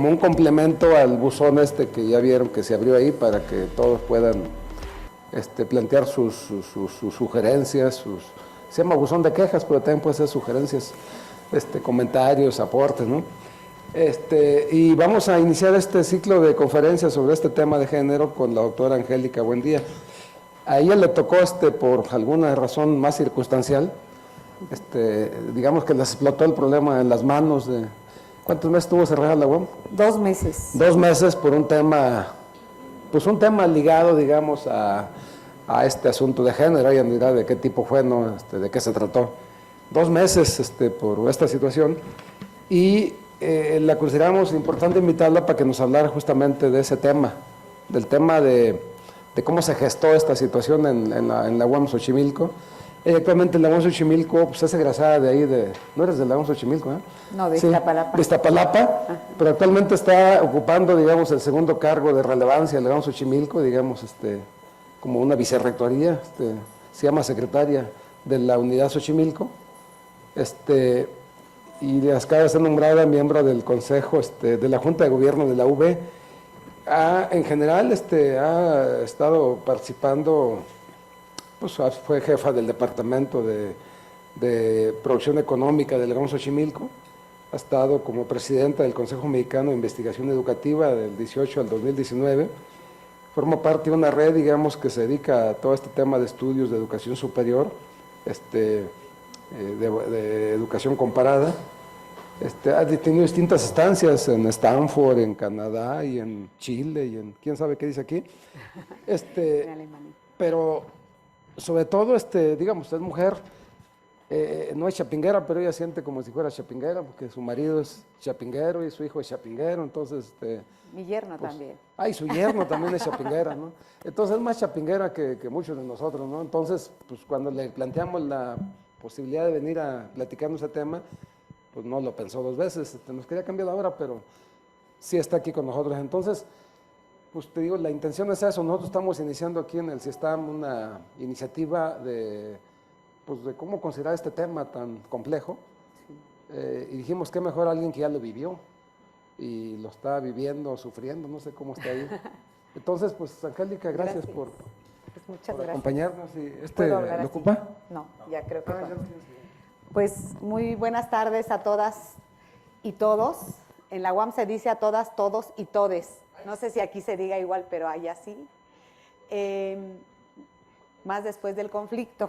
como un complemento al buzón que ya vieron que se abrió ahí para que todos puedan plantear sus sugerencias, se llama buzón de quejas, pero también puede ser sugerencias, comentarios, aportes, ¿no? Y vamos a iniciar este ciclo de conferencias sobre este tema de género con la doctora Angélica Buendía. A ella le tocó, por alguna razón más circunstancial, digamos que les explotó el problema en las manos de... ¿Cuántos meses estuvo cerrada la UAM? 2 meses. 2 meses por un tema, pues un tema ligado, digamos, a este asunto de género. Ella dirá de qué tipo fue, ¿no? De qué se trató. 2 meses por esta situación, y la consideramos importante invitarla para que nos hablara justamente de ese tema, del tema de cómo se gestó esta situación en la UAM Xochimilco. Actualmente la UAM Xochimilco pues, es egresada de ahí, no eres de la UAM Xochimilco, ¿eh? No, de Iztapalapa. De Iztapalapa, pero actualmente está ocupando, digamos, el segundo cargo de relevancia de la UAM Xochimilco, digamos, como una vicerrectoría, se llama secretaria de la unidad Xochimilco, y acaba de ser nombrada miembro del consejo, de la Junta de Gobierno de la UB. En general, ha estado participando, pues fue jefa del departamento de producción económica del GAM Xochimilco, ha estado como presidenta del Consejo Mexicano de Investigación Educativa del 18 al 2019, forma parte de una red, digamos, que se dedica a todo este tema de estudios de educación superior, de educación comparada. Ha tenido distintas estancias en Stanford, en Canadá y en Chile y en quién sabe qué dice aquí. En Alemania. Pero sobre todo, digamos, es mujer, no es chapinguera, pero ella siente como si fuera chapinguera, porque su marido es chapinguero y su hijo es chapinguero, entonces... Mi yerno pues, también. Y su yerno también es chapinguera, ¿no? Entonces es más chapinguera que muchos de nosotros, ¿no? Entonces, pues cuando le planteamos la posibilidad de venir a platicarnos ese tema, pues no lo pensó 2 veces, nos quería cambiar la hora, pero sí está aquí con nosotros. Entonces, pues te digo, la intención es eso. Nosotros estamos iniciando aquí en el CIESTAM una iniciativa de cómo considerar este tema tan complejo. Sí. Y dijimos, qué mejor alguien que ya lo vivió y lo está viviendo, sufriendo, no sé cómo está ahí. Entonces, pues, Angélica, gracias. Por acompañarnos. ¿Lo ocupa? No, ya creo que no. Pues muy buenas tardes a todas y todos. En la UAM se dice a todas, todos y todes. No sé si aquí se diga igual, pero allá sí. Más después del conflicto.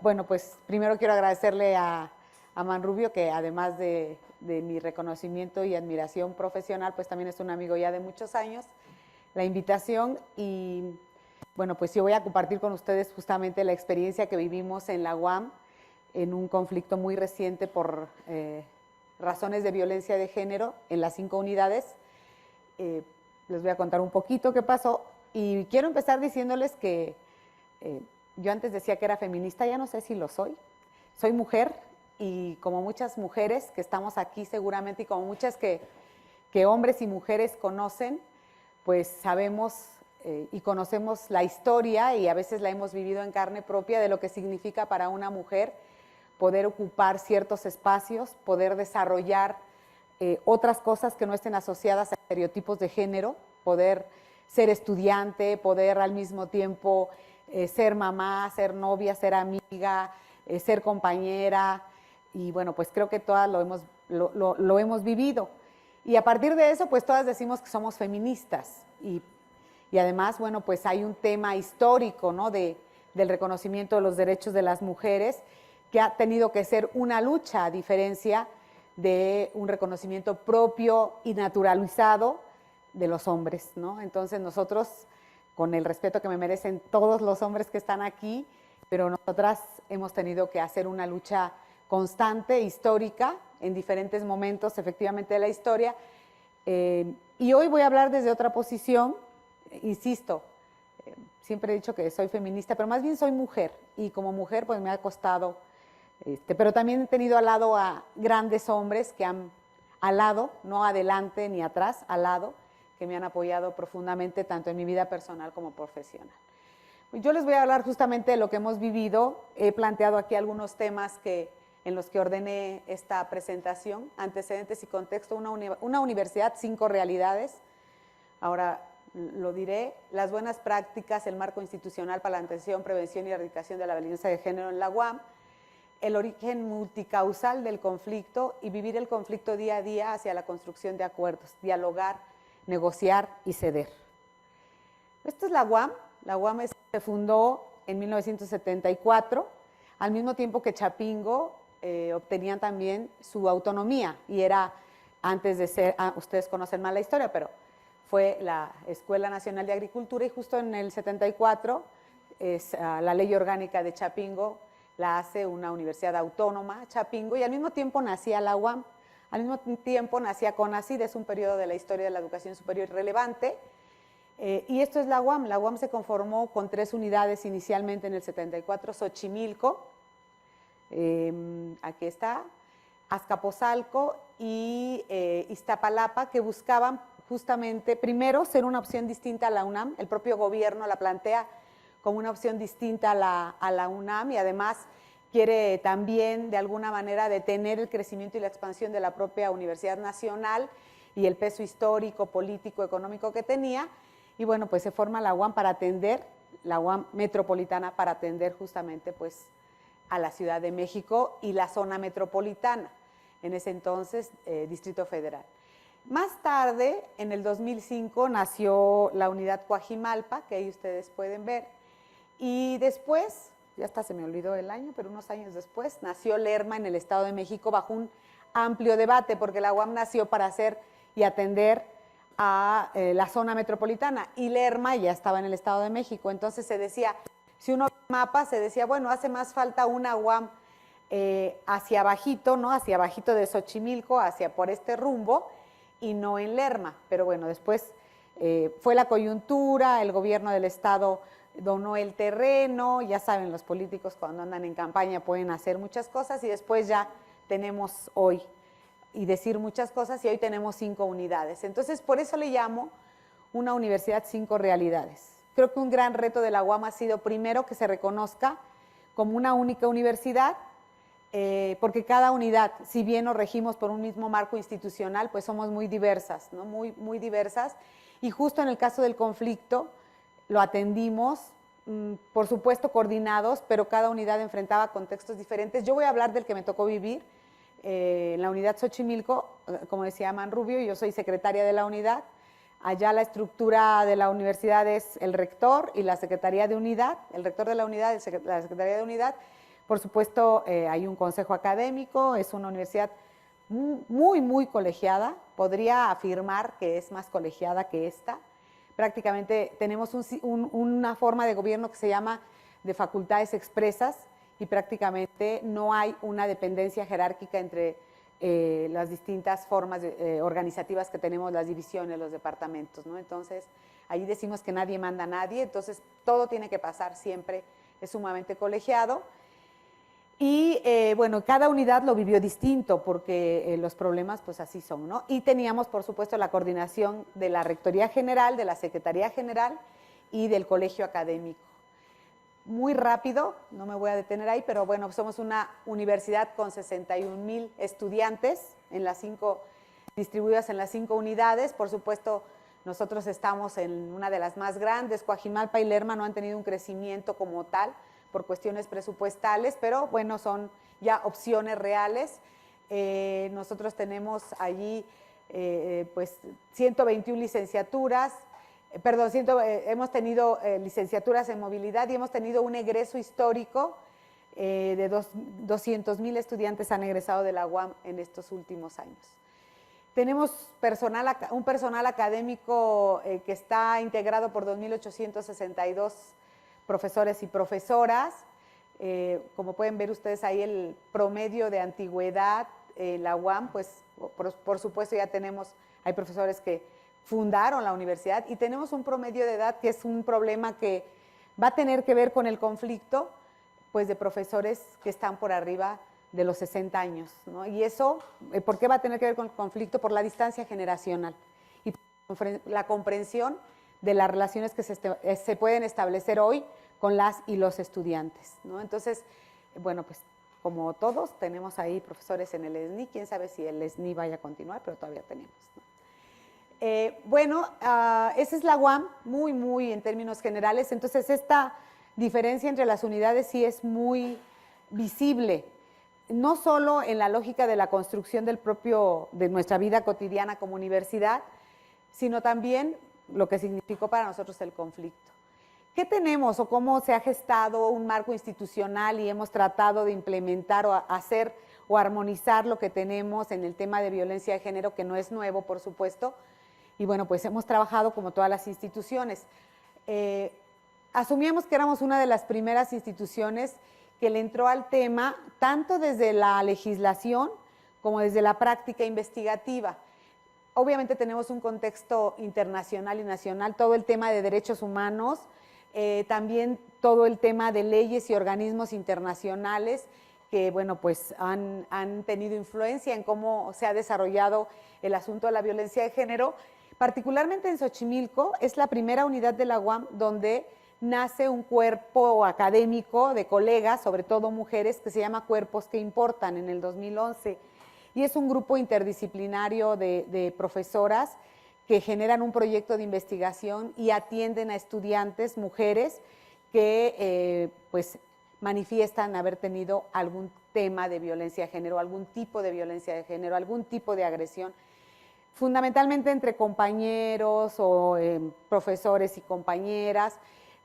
Bueno, pues primero quiero agradecerle a Manrubio, que además de mi reconocimiento y admiración profesional, pues también es un amigo ya de muchos años, la invitación. Y bueno, pues yo voy a compartir con ustedes justamente la experiencia que vivimos en la UAM en un conflicto muy reciente por razones de violencia de género en las 5 unidades. Les voy a contar un poquito qué pasó, y quiero empezar diciéndoles que yo antes decía que era feminista, ya no sé si lo soy. Soy mujer, y como muchas mujeres que estamos aquí seguramente, y como muchas que hombres y mujeres conocen, pues sabemos y conocemos la historia, y a veces la hemos vivido en carne propia, de lo que significa para una mujer poder ocupar ciertos espacios, poder desarrollar otras cosas que no estén asociadas a estereotipos de género, poder ser estudiante, poder al mismo tiempo ser mamá, ser novia, ser amiga, ser compañera, y bueno, pues creo que todas lo hemos vivido. Y a partir de eso, pues todas decimos que somos feministas, y además, bueno, pues hay un tema histórico, ¿no?, del reconocimiento de los derechos de las mujeres, que ha tenido que ser una lucha, a diferencia de un reconocimiento propio y naturalizado de los hombres, ¿no? Entonces nosotros, con el respeto que me merecen todos los hombres que están aquí, pero nosotras hemos tenido que hacer una lucha constante, histórica, en diferentes momentos, efectivamente, de la historia. Y hoy voy a hablar desde otra posición, insisto, siempre he dicho que soy feminista, pero más bien soy mujer, y como mujer pues me ha costado, pero también he tenido al lado a grandes hombres que han, al lado, no adelante ni atrás, al lado, que me han apoyado profundamente tanto en mi vida personal como profesional. Yo les voy a hablar justamente de lo que hemos vivido. He planteado aquí algunos temas que en los que ordené esta presentación, antecedentes y contexto, una universidad, 5 realidades. Ahora lo diré, las buenas prácticas, el marco institucional para la atención, prevención y erradicación de la violencia de género en la UAM, el origen multicausal del conflicto y vivir el conflicto día a día hacia la construcción de acuerdos, dialogar, negociar y ceder. Esta es la UAM. La UAM se fundó en 1974, al mismo tiempo que Chapingo obtenían también su autonomía, y era antes de ser, ustedes conocen más la historia, pero fue la Escuela Nacional de Agricultura, y justo en el 74 la ley orgánica de Chapingo la hace una universidad autónoma, Chapingo, y al mismo tiempo nacía la UAM, al mismo tiempo nacía CONACYT, es un periodo de la historia de la educación superior relevante, y esto es la UAM. La UAM se conformó con 3 unidades inicialmente en el 74, Xochimilco, aquí está, Azcapotzalco y Iztapalapa, que buscaban justamente, primero, ser una opción distinta a la UNAM. El propio gobierno la plantea como una opción distinta a la UNAM, y además quiere también de alguna manera detener el crecimiento y la expansión de la propia Universidad Nacional y el peso histórico, político, económico que tenía. Y bueno, pues se forma la UAM para atender, la UAM metropolitana, para atender justamente pues a la Ciudad de México y la zona metropolitana, en ese entonces Distrito Federal. Más tarde, en el 2005, nació la unidad Coajimalpa, que ahí ustedes pueden ver, y después, ya hasta se me olvidó el año, pero unos años después, nació Lerma en el Estado de México bajo un amplio debate, porque la UAM nació para hacer y atender a la zona metropolitana, y Lerma ya estaba en el Estado de México. Entonces se decía, si uno ve el mapa, se decía, bueno, hace más falta una UAM hacia abajito, ¿no? Hacia abajito de Xochimilco, hacia por este rumbo, y no en Lerma. Pero bueno, después fue la coyuntura, el gobierno del Estado donó el terreno, ya saben, los políticos cuando andan en campaña pueden hacer muchas cosas, y después ya tenemos hoy y decir muchas cosas, y hoy tenemos 5 unidades. Entonces, por eso le llamo una universidad 5 realidades. Creo que un gran reto de la UAM ha sido, primero, que se reconozca como una única universidad, porque cada unidad, si bien nos regimos por un mismo marco institucional, pues somos muy diversas, ¿no? Muy diversas, y justo en el caso del conflicto lo atendimos, por supuesto coordinados, pero cada unidad enfrentaba contextos diferentes. Yo voy a hablar del que me tocó vivir, en la unidad Xochimilco, como decía Manrubio, yo soy secretaria de la unidad. Allá la estructura de la universidad es el rector y la secretaría de unidad, el rector de la unidad, la secretaría de unidad. Por supuesto, hay un consejo académico, es una universidad muy colegiada, podría afirmar que es más colegiada que esta. Prácticamente tenemos una forma de gobierno que se llama de facultades expresas, y prácticamente no hay una dependencia jerárquica entre las distintas formas organizativas que tenemos, las divisiones, los departamentos, ¿no? Entonces, ahí decimos que nadie manda a nadie, entonces todo tiene que pasar siempre, es sumamente colegiado. Y bueno, cada unidad lo vivió distinto, porque los problemas pues así son, ¿no? Y teníamos, por supuesto, la coordinación de la Rectoría General, de la Secretaría General y del Colegio Académico. Muy rápido, no me voy a detener ahí, pero bueno, somos una universidad con 61,000 estudiantes distribuidas en las 5 unidades. Por supuesto, nosotros estamos en una de las más grandes. Coajimalpa y Lerma no han tenido un crecimiento como tal por cuestiones presupuestales, pero bueno, son ya opciones reales. Nosotros tenemos allí pues 121 licenciaturas, hemos tenido licenciaturas en movilidad, y hemos tenido un egreso histórico de 200,000 estudiantes han egresado de la UAM en estos últimos años. Tenemos un personal académico que está integrado por 2,862 profesores y profesoras. Como pueden ver ustedes ahí, el promedio de antigüedad en la UAM, pues por supuesto ya hay profesores que fundaron la universidad, y tenemos un promedio de edad que es un problema que va a tener que ver con el conflicto, pues de profesores que están por arriba de los 60 años, ¿no? Y eso, ¿por qué va a tener que ver con el conflicto? Por la distancia generacional y la comprensión de las relaciones que se pueden establecer hoy con las y los estudiantes, ¿no? Entonces, bueno, pues como todos, tenemos ahí profesores en el SNI, quién sabe si el SNI vaya a continuar, pero todavía tenemos, ¿no? Esa es la UAM, muy en términos generales. Entonces, esta diferencia entre las unidades sí es muy visible, no solo en la lógica de la construcción de nuestra vida cotidiana como universidad, sino también lo que significó para nosotros el conflicto. ¿Qué tenemos o cómo se ha gestado un marco institucional y hemos tratado de implementar o hacer o armonizar lo que tenemos en el tema de violencia de género, que no es nuevo, por supuesto? Y bueno, pues hemos trabajado como todas las instituciones. Asumíamos que éramos una de las primeras instituciones que le entró al tema tanto desde la legislación como desde la práctica investigativa. Obviamente tenemos un contexto internacional y nacional, todo el tema de derechos humanos, también todo el tema de leyes y organismos internacionales que, bueno, pues han tenido influencia en cómo se ha desarrollado el asunto de la violencia de género. Particularmente en Xochimilco, es la primera unidad de la UAM donde nace un cuerpo académico de colegas, sobre todo mujeres, que se llama Cuerpos que Importan, en el 2011. Y es un grupo interdisciplinario de profesoras que generan un proyecto de investigación y atienden a estudiantes, mujeres, que pues manifiestan haber tenido algún tema de violencia de género, algún tipo de violencia de género, algún tipo de agresión, fundamentalmente entre compañeros o profesores y compañeras,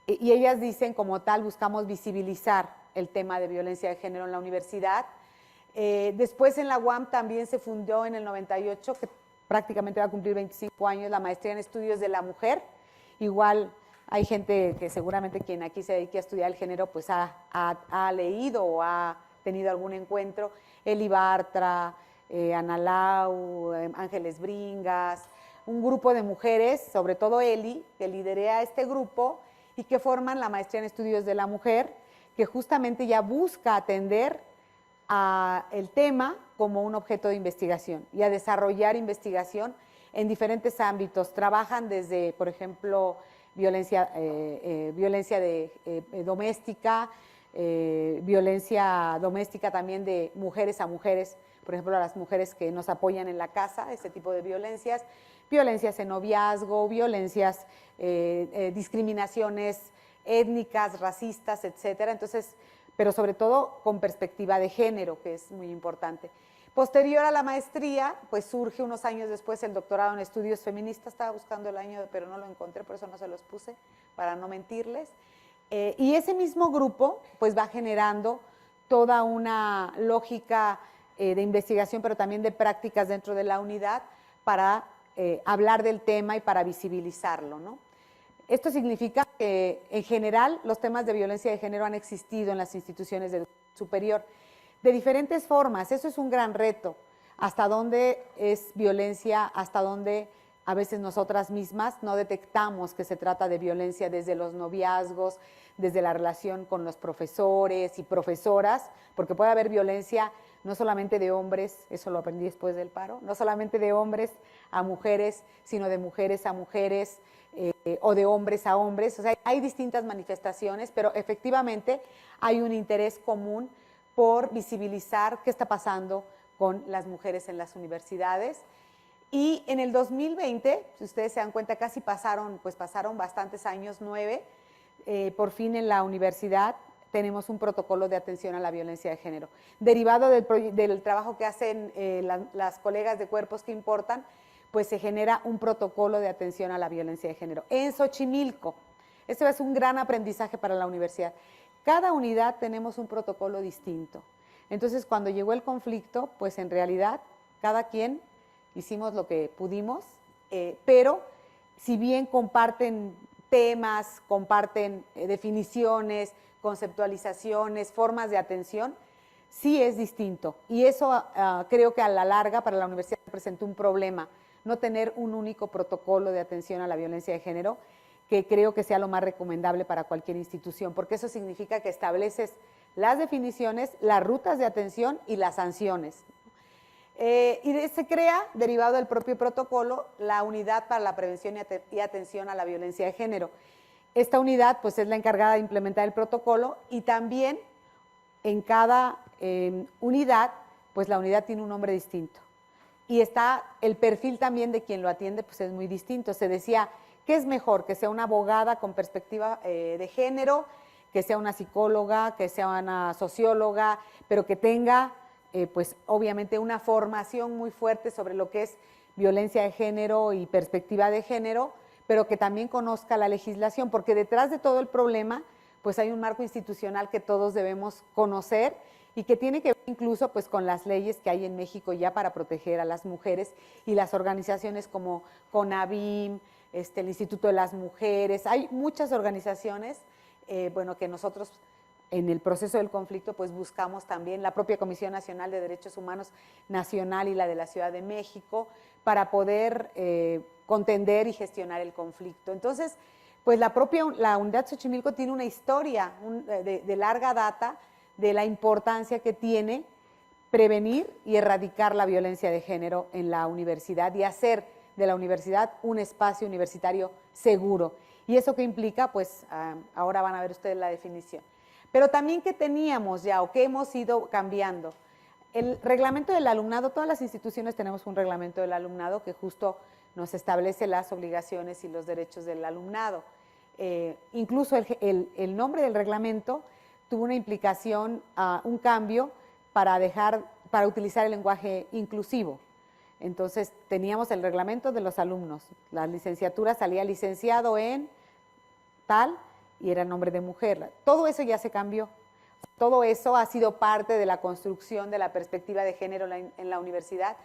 y ellas dicen, como tal, buscamos visibilizar el tema de violencia de género en la universidad. Después en la UAM también se fundó en el 98, que prácticamente va a cumplir 25 años, la maestría en estudios de la mujer. Igual hay gente que seguramente quien aquí se dedique a estudiar el género pues ha leído o ha tenido algún encuentro. Eli Bartra, Ana Lau, Ángeles Bringas, un grupo de mujeres, sobre todo Eli, que liderea este grupo y que forman la maestría en estudios de la mujer, que justamente ya busca atender a el tema como un objeto de investigación y a desarrollar investigación en diferentes ámbitos. Trabajan desde, por ejemplo, violencia doméstica, violencia doméstica también de mujeres a mujeres, por ejemplo, a las mujeres que nos apoyan en la casa, ese tipo de violencias, violencias en noviazgo, violencias, discriminaciones étnicas, racistas, etcétera. Entonces, pero sobre todo con perspectiva de género, que es muy importante. Posterior a la maestría, pues surge unos años después el doctorado en estudios feministas. Estaba buscando el año, pero no lo encontré, por eso no se los puse, para no mentirles. Y ese mismo grupo pues va generando toda una lógica de investigación, pero también de prácticas dentro de la unidad para hablar del tema y para visibilizarlo, ¿no? Esto significa que en general los temas de violencia de género han existido en las instituciones de educación superior de diferentes formas. Eso es un gran reto. Hasta dónde es violencia, hasta dónde a veces nosotras mismas no detectamos que se trata de violencia desde los noviazgos, desde la relación con los profesores y profesoras, porque puede haber violencia no solamente de hombres, eso lo aprendí después del paro, no solamente de hombres a mujeres, sino de mujeres a mujeres, o de hombres a hombres. O sea, hay distintas manifestaciones, pero efectivamente hay un interés común por visibilizar qué está pasando con las mujeres en las universidades. Y en el 2020, si ustedes se dan cuenta, casi pasaron bastantes años, 9, por fin en la universidad tenemos un protocolo de atención a la violencia de género. Derivado del trabajo que hacen las colegas de Cuerpos que Importan, pues se genera un protocolo de atención a la violencia de género. En Xochimilco, esto es un gran aprendizaje para la universidad. Cada unidad tenemos un protocolo distinto. Entonces, cuando llegó el conflicto, pues en realidad cada quien hicimos lo que pudimos, pero si bien comparten temas, comparten definiciones, conceptualizaciones, formas de atención, sí es distinto. Y eso creo que a la larga para la universidad presentó un problema, no tener un único protocolo de atención a la violencia de género, que creo que sea lo más recomendable para cualquier institución, porque eso significa que estableces las definiciones, las rutas de atención y las sanciones. Y se crea, derivado del propio protocolo, la Unidad para la Prevención y Atención a la Violencia de Género. Esta unidad pues es la encargada de implementar el protocolo y también en cada unidad, pues la unidad tiene un nombre distinto. Y está el perfil también de quien lo atiende, pues es muy distinto. Se decía, ¿qué es mejor? Que sea una abogada con perspectiva de género, que sea una psicóloga, que sea una socióloga, pero que tenga, pues obviamente, una formación muy fuerte sobre lo que es violencia de género y perspectiva de género, pero que también conozca la legislación, porque detrás de todo el problema, pues hay un marco institucional que todos debemos conocer y que tiene que ver incluso pues con las leyes que hay en México ya para proteger a las mujeres y las organizaciones como CONAVIM, el Instituto de las Mujeres. Hay muchas organizaciones, bueno, que nosotros en el proceso del conflicto pues buscamos también, la propia Comisión Nacional de Derechos Humanos Nacional y la de la Ciudad de México, para poder contender y gestionar el conflicto. Entonces, pues la Unidad Xochimilco tiene una historia de larga data de la importancia que tiene prevenir y erradicar la violencia de género en la universidad y hacer de la universidad un espacio universitario seguro. ¿Y eso qué implica? Pues ahora van a ver ustedes la definición. Pero también que teníamos ya o que hemos ido cambiando. El reglamento del alumnado, todas las instituciones tenemos un reglamento del alumnado que justo nos establece las obligaciones y los derechos del alumnado. Incluso el nombre del reglamento tuvo una implicación, un cambio para utilizar el lenguaje inclusivo. Entonces teníamos el reglamento de los alumnos, la licenciatura salía licenciado en tal y era nombre de mujer. Todo eso ya se cambió. Todo eso ha sido parte de la construcción de la perspectiva de género en la universidad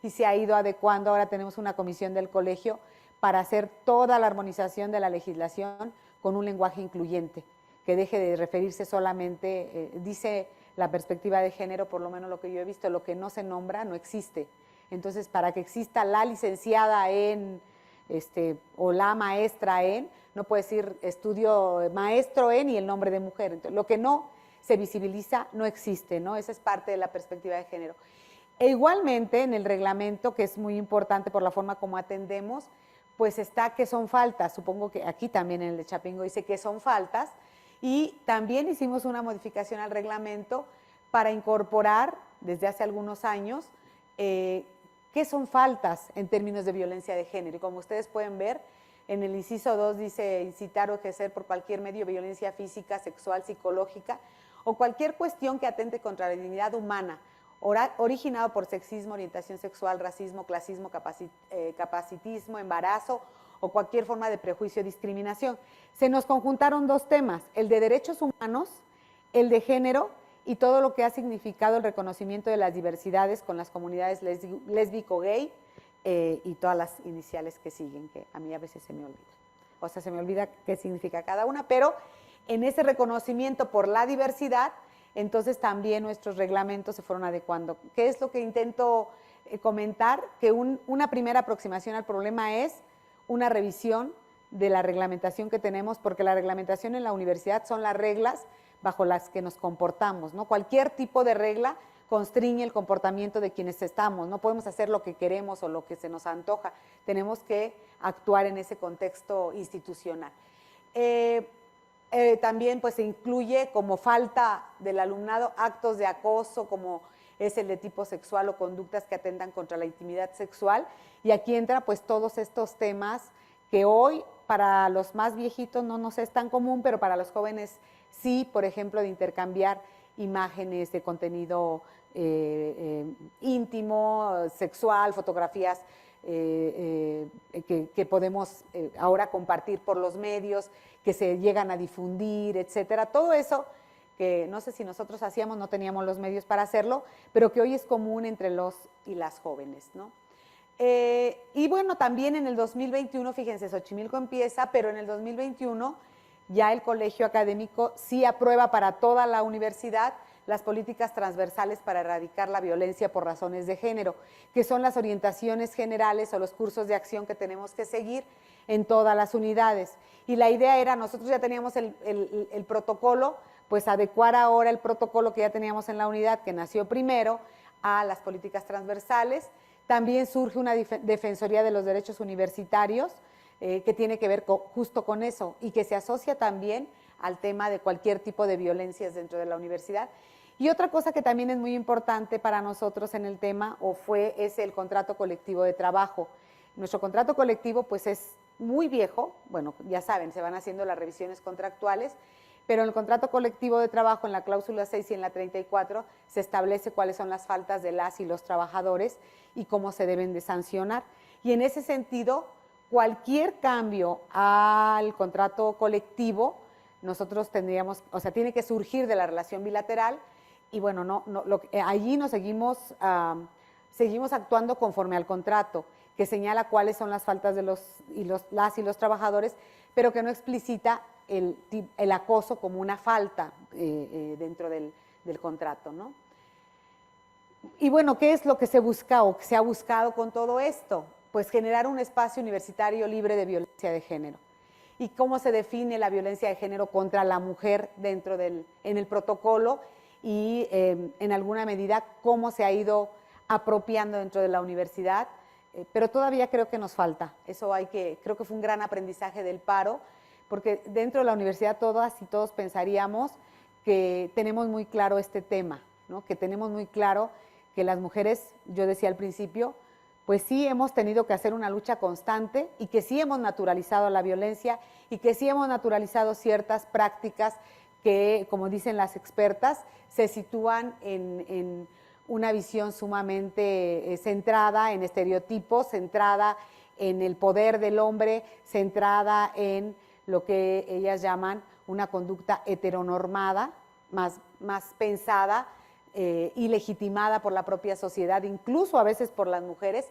y se ha ido adecuando. Ahora tenemos una comisión del colegio para hacer toda la armonización de la legislación con un lenguaje incluyente, que deje de referirse solamente, dice la perspectiva de género, por lo menos lo que yo he visto, lo que no se nombra no existe. Entonces, para que exista la licenciada en, o la maestra en, no puede decir estudio maestro en y el nombre de mujer. Entonces, lo que no se visibiliza no existe, ¿no? Esa es parte de la perspectiva de género. E igualmente en el reglamento, que es muy importante por la forma como atendemos, pues está que son faltas, supongo que aquí también en el de Chapingo dice que son faltas, y también hicimos una modificación al reglamento para incorporar desde hace algunos años qué son faltas en términos de violencia de género. Y como ustedes pueden ver, en el inciso 2 dice incitar o ejercer por cualquier medio violencia física, sexual, psicológica o cualquier cuestión que atente contra la dignidad humana, originado por sexismo, orientación sexual, racismo, clasismo, capacitismo, embarazo o cualquier forma de prejuicio o discriminación. Se nos conjuntaron dos temas, el de derechos humanos, el de género y todo lo que ha significado el reconocimiento de las diversidades con las comunidades lésbico, gay y todas las iniciales que siguen, que a mí a veces se me olvida. O sea, se me olvida qué significa cada una, pero en ese reconocimiento por la diversidad, entonces también nuestros reglamentos se fueron adecuando. ¿Qué es lo que intento comentar? Que una primera aproximación al problema es una revisión de la reglamentación que tenemos, porque la reglamentación en la universidad son las reglas bajo las que nos comportamos, ¿no? Cualquier tipo de regla constriñe el comportamiento de quienes estamos, no podemos hacer lo que queremos o lo que se nos antoja, tenemos que actuar en ese contexto institucional. También pues se incluye como falta del alumnado actos de acoso, como es el de tipo sexual o conductas que atentan contra la intimidad sexual, y aquí entra pues todos estos temas que hoy para los más viejitos no nos es tan común, pero para los jóvenes sí, por ejemplo, de intercambiar imágenes de contenido íntimo, sexual, fotografías que podemos ahora compartir por los medios, que se llegan a difundir, etcétera. Todo eso que no sé si nosotros hacíamos, no teníamos los medios para hacerlo, pero que hoy es común entre los y las jóvenes, ¿no? Y bueno, también en el 2021, fíjense, Xochimilco empieza, pero en el 2021 ya el colegio académico sí aprueba para toda la universidad las políticas transversales para erradicar la violencia por razones de género, que son las orientaciones generales o los cursos de acción que tenemos que seguir en todas las unidades. Y la idea era, nosotros ya teníamos el protocolo, pues adecuar ahora el protocolo que ya teníamos en la unidad, que nació primero, a las políticas transversales. También surge una Defensoría de los Derechos Universitarios, que tiene que ver justo con eso y que se asocia también al tema de cualquier tipo de violencias dentro de la universidad. Y otra cosa que también es muy importante para nosotros en el tema, es el contrato colectivo de trabajo. Nuestro contrato colectivo pues es muy viejo, bueno, ya saben, se van haciendo las revisiones contractuales, pero en el contrato colectivo de trabajo, en la cláusula 6 y en la 34, se establece cuáles son las faltas de las y los trabajadores y cómo se deben de sancionar. Y en ese sentido, cualquier cambio al contrato colectivo, nosotros tendríamos, o sea, tiene que surgir de la relación bilateral y bueno, allí nos seguimos actuando conforme al contrato, que señala cuáles son las faltas de las y los trabajadores, pero que no explicita el acoso como una falta dentro del contrato, ¿no? Y bueno, ¿qué es lo que se busca o que se ha buscado con todo esto? Pues generar un espacio universitario libre de violencia de género. ¿Y cómo se define la violencia de género contra la mujer en el protocolo? Y en alguna medida cómo se ha ido apropiando dentro de la universidad, pero todavía creo que nos falta. Creo que fue un gran aprendizaje del paro, porque dentro de la universidad todas y todos pensaríamos que tenemos muy claro este tema, ¿no? Que tenemos muy claro que las mujeres, yo decía al principio, pues sí hemos tenido que hacer una lucha constante y que sí hemos naturalizado la violencia y que sí hemos naturalizado ciertas prácticas que, como dicen las expertas, se sitúan en una visión sumamente centrada en estereotipos, centrada en el poder del hombre, centrada en lo que ellas llaman una conducta heteronormada, más pensada y legitimada por la propia sociedad, incluso a veces por las mujeres,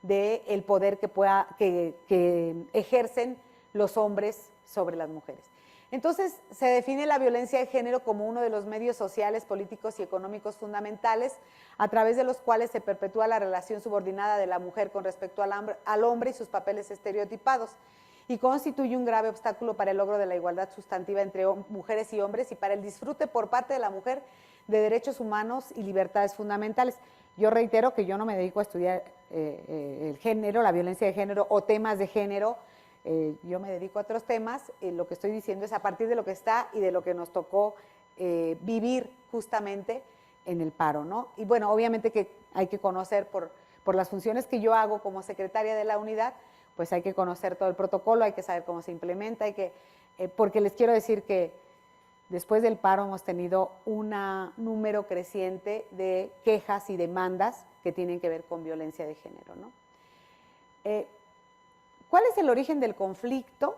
del poder que ejercen los hombres sobre las mujeres. Entonces, se define la violencia de género como uno de los medios sociales, políticos y económicos fundamentales a través de los cuales se perpetúa la relación subordinada de la mujer con respecto al hombre y sus papeles estereotipados, y constituye un grave obstáculo para el logro de la igualdad sustantiva entre mujeres y hombres y para el disfrute por parte de la mujer de derechos humanos y libertades fundamentales. Yo reitero que yo no me dedico a estudiar el género, la violencia de género o temas de género. Yo me dedico a otros temas. Lo que estoy diciendo es a partir de lo que está y de lo que nos tocó vivir justamente en el paro, ¿no? Y bueno, obviamente que hay que conocer por las funciones que yo hago como secretaria de la unidad, pues hay que conocer todo el protocolo, hay que saber cómo se implementa, porque les quiero decir que después del paro hemos tenido un número creciente de quejas y demandas que tienen que ver con violencia de género, ¿no? ¿Cuál es el origen del conflicto?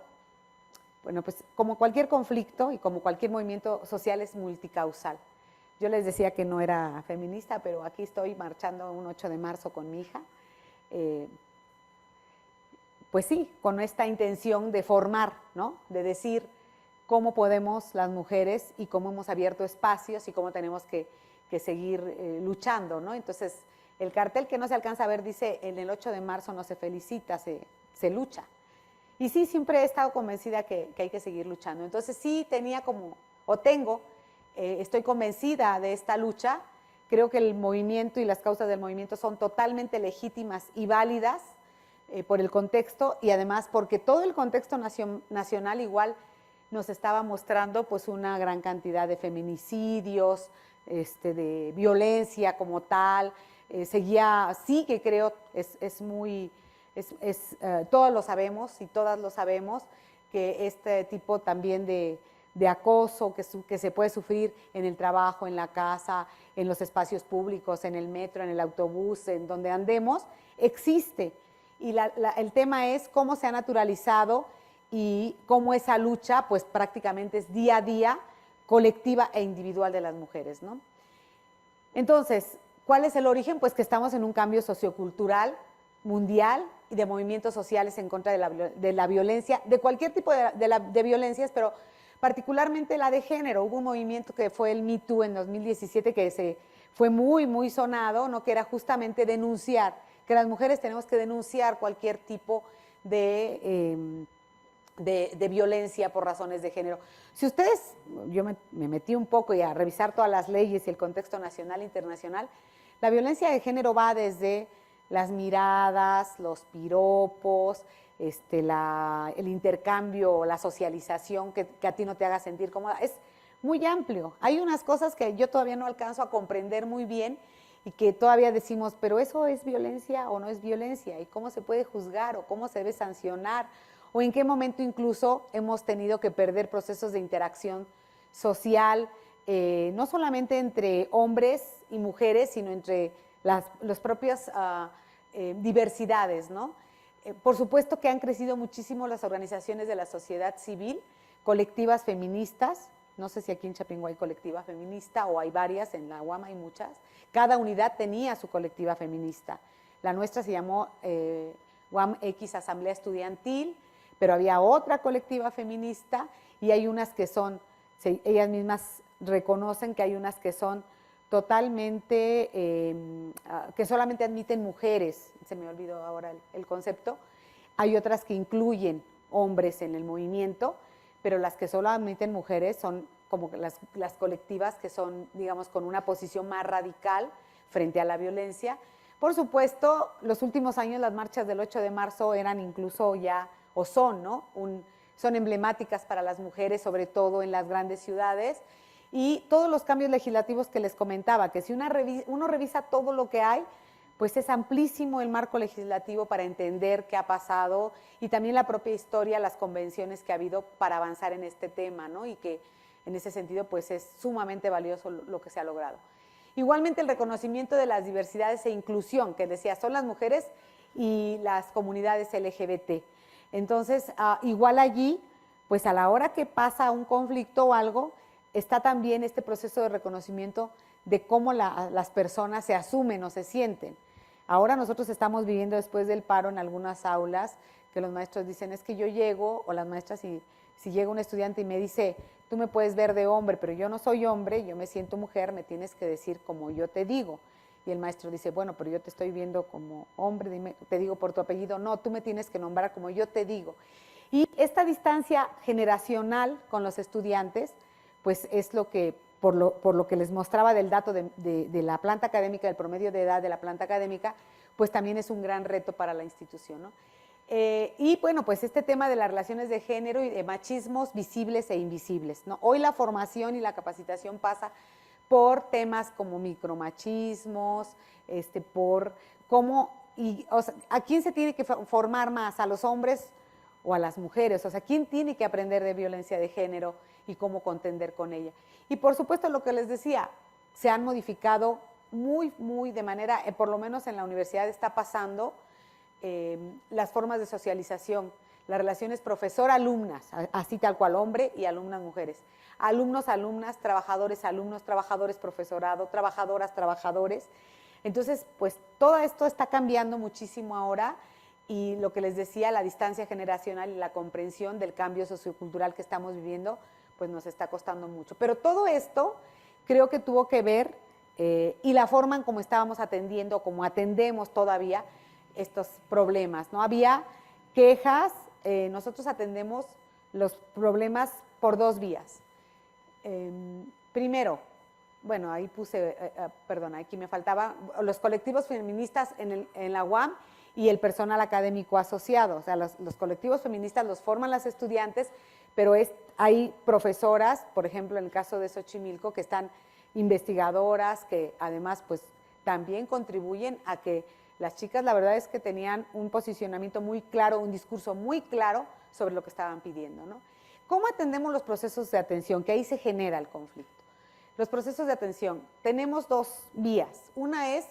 Bueno, pues como cualquier conflicto y como cualquier movimiento social es multicausal. Yo les decía que no era feminista, pero aquí estoy marchando un 8 de marzo con mi hija. Pues sí, con esta intención de formar, ¿no? De decir cómo podemos las mujeres y cómo hemos abierto espacios y cómo tenemos que seguir luchando, ¿no? Entonces, el cartel que no se alcanza a ver dice, en el 8 de marzo no se felicita, se lucha. Y sí, siempre he estado convencida que hay que seguir luchando. Entonces sí estoy convencida de esta lucha. Creo que el movimiento y las causas del movimiento son totalmente legítimas y válidas por el contexto y además porque todo el contexto nacional igual nos estaba mostrando pues una gran cantidad de feminicidios, de violencia como tal, sigue creo, todos lo sabemos y todas lo sabemos, que este tipo también de acoso que se puede sufrir en el trabajo, en la casa, en los espacios públicos, en el metro, en el autobús, en donde andemos, existe. Y el tema es cómo se ha naturalizado y cómo esa lucha pues prácticamente es día a día, colectiva e individual de las mujeres, ¿no? Entonces, ¿cuál es el origen? Pues que estamos en un cambio sociocultural mundial y de movimientos sociales en contra de la violencia, de cualquier tipo de violencias, pero particularmente la de género. Hubo un movimiento que fue el Me Too en 2017 que fue muy, muy sonado, ¿no? Que era justamente denunciar, que las mujeres tenemos que denunciar cualquier tipo de violencia por razones de género. Si ustedes, yo me metí un poco y a revisar todas las leyes y el contexto nacional e internacional, la violencia de género va desde las miradas, los piropos, el intercambio, la socialización que a ti no te haga sentir cómoda. Es muy amplio. Hay unas cosas que yo todavía no alcanzo a comprender muy bien y que todavía decimos, pero ¿eso es violencia o no es violencia? ¿Y cómo se puede juzgar o cómo se debe sancionar? ¿O en qué momento incluso hemos tenido que perder procesos de interacción social, no solamente entre hombres y mujeres, sino entre las propias diversidades, ¿no? Por supuesto que han crecido muchísimo las organizaciones de la sociedad civil, colectivas feministas, no sé si aquí en Chapingo hay colectiva feminista o hay varias, en la UAM hay muchas, cada unidad tenía su colectiva feminista. La nuestra se llamó UAM X Asamblea Estudiantil, pero había otra colectiva feminista y hay unas que son, ellas mismas reconocen que hay unas que son totalmente, que solamente admiten mujeres, se me olvidó ahora el concepto, hay otras que incluyen hombres en el movimiento, pero las que solo admiten mujeres son como las colectivas que son, digamos, con una posición más radical frente a la violencia. Por supuesto, los últimos años las marchas del 8 de marzo eran incluso ya, o son, ¿no? Son emblemáticas para las mujeres, sobre todo en las grandes ciudades, y todos los cambios legislativos que les comentaba, que si uno revisa todo lo que hay, pues es amplísimo el marco legislativo para entender qué ha pasado y también la propia historia, las convenciones que ha habido para avanzar en este tema, ¿no? Y que en ese sentido pues es sumamente valioso lo que se ha logrado. Igualmente el reconocimiento de las diversidades e inclusión, que decía, son las mujeres y las comunidades LGBT. Entonces, igual allí, pues a la hora que pasa un conflicto o algo, está también este proceso de reconocimiento de cómo las personas se asumen o se sienten. Ahora nosotros estamos viviendo después del paro en algunas aulas que los maestros dicen, es que yo llego, o las maestras, si llega un estudiante y me dice, tú me puedes ver de hombre, pero yo no soy hombre, yo me siento mujer, me tienes que decir como yo te digo. Y el maestro dice, bueno, pero yo te estoy viendo como hombre, dime, te digo por tu apellido, no, tú me tienes que nombrar como yo te digo. Y esta distancia generacional con los estudiantes, pues es lo que, por lo que les mostraba del dato de la planta académica, del promedio de edad de la planta académica, pues también es un gran reto para la institución, ¿no? Y bueno, pues este tema de las relaciones de género y de machismos visibles e invisibles, ¿no? Hoy la formación y la capacitación pasa por temas como micromachismos, por cómo, o sea, ¿a quién se tiene que formar más? ¿A los hombres o a las mujeres? O sea, ¿quién tiene que aprender de violencia de género y cómo contender con ella? Y por supuesto lo que les decía, se han modificado muy de manera, por lo menos en la universidad está pasando, las formas de socialización, las relaciones profesor-alumnas, así tal cual, hombre y alumnas mujeres, alumnos, alumnas, trabajadores, alumnos, trabajadores, profesorado, trabajadoras, trabajadores. Entonces, pues todo esto está cambiando muchísimo ahora y lo que les decía, la distancia generacional y la comprensión del cambio sociocultural que estamos viviendo, pues nos está costando mucho. Pero todo esto creo que tuvo que ver, y la forma en cómo estábamos atendiendo, como atendemos todavía, estos problemas, ¿no? Había quejas, nosotros atendemos los problemas por dos vías. Primero, bueno, ahí puse, perdón, aquí me faltaba, los colectivos feministas en la UAM y el personal académico asociado, o sea, los colectivos feministas los forman las estudiantes, pero hay profesoras, por ejemplo, en el caso de Xochimilco, que están investigadoras, que además, pues, también contribuyen a que las chicas, la verdad es que tenían un posicionamiento muy claro, un discurso muy claro sobre lo que estaban pidiendo, ¿no? ¿Cómo atendemos los procesos de atención? Que ahí se genera el conflicto. Los procesos de atención, tenemos dos vías. Una es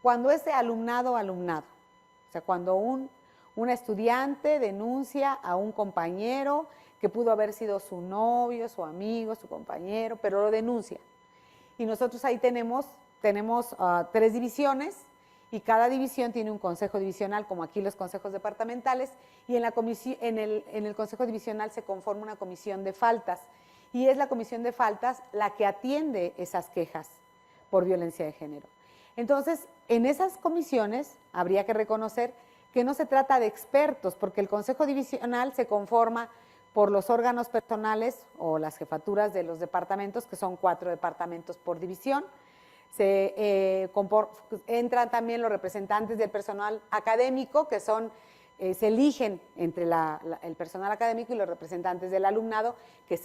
cuando es de alumnado a alumnado, o sea, cuando una estudiante denuncia a un compañero que pudo haber sido su novio, su amigo, su compañero, pero lo denuncia. Y nosotros ahí tenemos 3 divisiones, y cada división tiene un consejo divisional, como aquí los consejos departamentales, y en el consejo divisional se conforma una comisión de faltas, y es la comisión de faltas la que atiende esas quejas por violencia de género. Entonces, en esas comisiones habría que reconocer que no se trata de expertos, porque el consejo divisional se conforma por los órganos personales o las jefaturas de los departamentos, que son 4 departamentos por división. Entran también los representantes del personal académico, que son se eligen entre el personal académico y los representantes del alumnado, que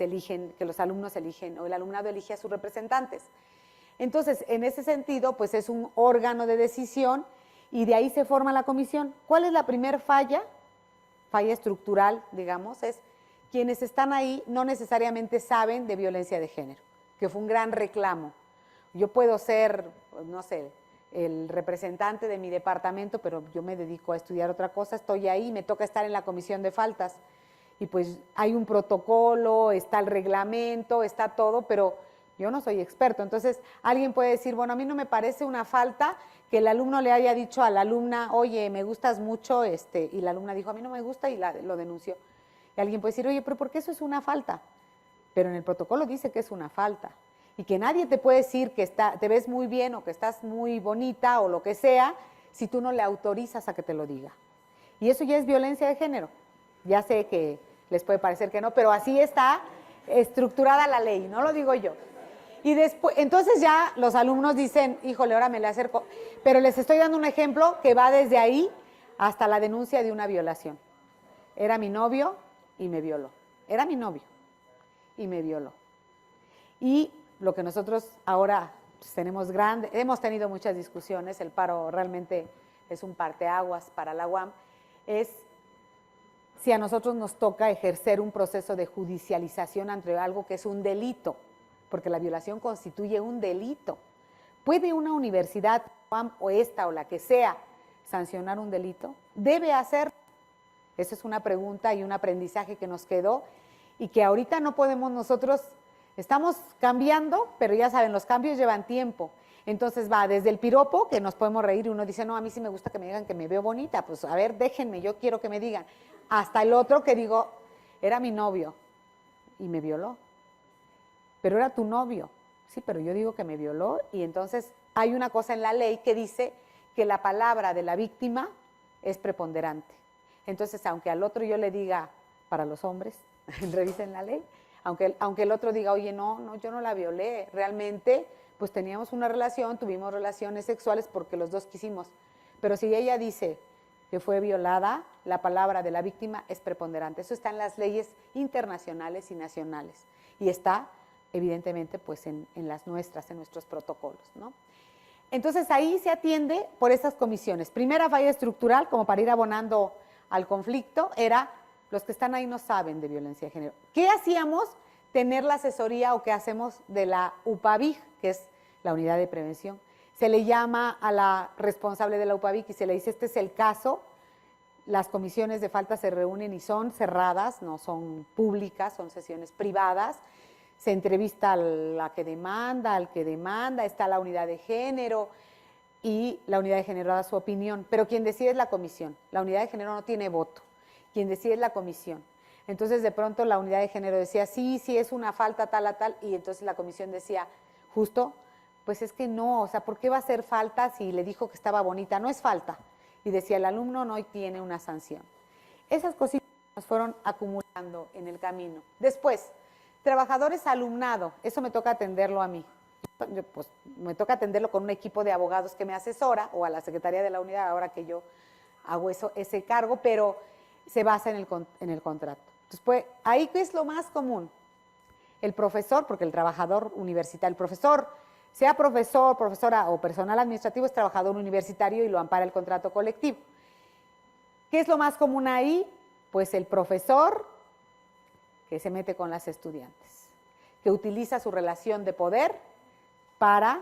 los alumnos eligen, o el alumnado elige a sus representantes. Entonces, en ese sentido, pues es un órgano de decisión y de ahí se forma la comisión. ¿Cuál es la primer falla? Falla estructural, digamos, es quienes están ahí no necesariamente saben de violencia de género, que fue un gran reclamo. Yo puedo ser, no sé, el representante de mi departamento, pero yo me dedico a estudiar otra cosa, estoy ahí, me toca estar en la comisión de faltas. Y pues hay un protocolo, está el reglamento, está todo, pero yo no soy experto. Entonces, alguien puede decir, bueno, a mí no me parece una falta que el alumno le haya dicho a la alumna, oye, me gustas mucho, y la alumna dijo, a mí no me gusta, y lo denunció. Y alguien puede decir, oye, pero ¿por qué eso es una falta? Pero en el protocolo dice que es una falta. Y que nadie te puede decir que te ves muy bien o que estás muy bonita o lo que sea, si tú no le autorizas a que te lo diga. Y eso ya es violencia de género. Ya sé que les puede parecer que no, pero así está estructurada la ley, no lo digo yo. Y después, entonces ya los alumnos dicen, híjole, ahora me le acerco. Pero les estoy dando un ejemplo que va desde ahí hasta la denuncia de una violación. Era mi novio y me violó. Era mi novio y me violó. Y lo que nosotros ahora pues, hemos tenido muchas discusiones, el paro realmente es un parteaguas para la UAM, es si a nosotros nos toca ejercer un proceso de judicialización ante algo que es un delito, porque la violación constituye un delito. ¿Puede una universidad, UAM o esta o la que sea, sancionar un delito? ¿Debe hacer? Esa es una pregunta y un aprendizaje que nos quedó y que ahorita no podemos nosotros. Estamos cambiando, pero ya saben, los cambios llevan tiempo. Entonces va desde el piropo, que nos podemos reír y uno dice, no, a mí sí me gusta que me digan que me veo bonita, pues a ver, déjenme, yo quiero que me digan. Hasta el otro que digo, era mi novio y me violó. Pero era tu novio. Sí, pero yo digo que me violó y entonces hay una cosa en la ley que dice que la palabra de la víctima es preponderante. Entonces, aunque al otro yo le diga, para los hombres, revisen la ley, aunque el otro diga, oye, no, yo no la violé, realmente, pues teníamos una relación, tuvimos relaciones sexuales porque los dos quisimos. Pero si ella dice que fue violada, la palabra de la víctima es preponderante. Eso está en las leyes internacionales y nacionales. Y está, evidentemente, pues en las nuestras, en nuestros protocolos, ¿no? Entonces, ahí se atiende por esas comisiones. Primera falla estructural, como para ir abonando al conflicto, era los que están ahí no saben de violencia de género. ¿Qué hacíamos? Tener la asesoría o qué hacemos de la UPAVIG, que es la unidad de prevención. Se le llama a la responsable de la UPAVIG y se le dice, este es el caso, las comisiones de falta se reúnen y son cerradas, no son públicas, son sesiones privadas, se entrevista a la que demanda, al que demanda, está la unidad de género y la unidad de género da su opinión, pero quien decide es la comisión, la unidad de género no tiene voto. Quien decide es la comisión. Entonces, de pronto, la unidad de género decía, sí, es una falta tal a tal, y entonces la comisión decía, justo, pues es que no, o sea, ¿por qué va a ser falta si le dijo que estaba bonita? No es falta. Y decía, el alumno no tiene una sanción. Esas cositas nos fueron acumulando en el camino. Después, trabajadores alumnado, eso me toca atenderlo a mí. Pues me toca atenderlo con un equipo de abogados que me asesora, o a la secretaría de la unidad, ahora que yo hago ese cargo, pero se basa en el contrato. Entonces, pues, ahí ¿qué es lo más común? El profesor, porque el trabajador universitario, el profesor, sea profesor, profesora o personal administrativo, es trabajador universitario y lo ampara el contrato colectivo. ¿Qué es lo más común ahí? Pues el profesor que se mete con las estudiantes, que utiliza su relación de poder para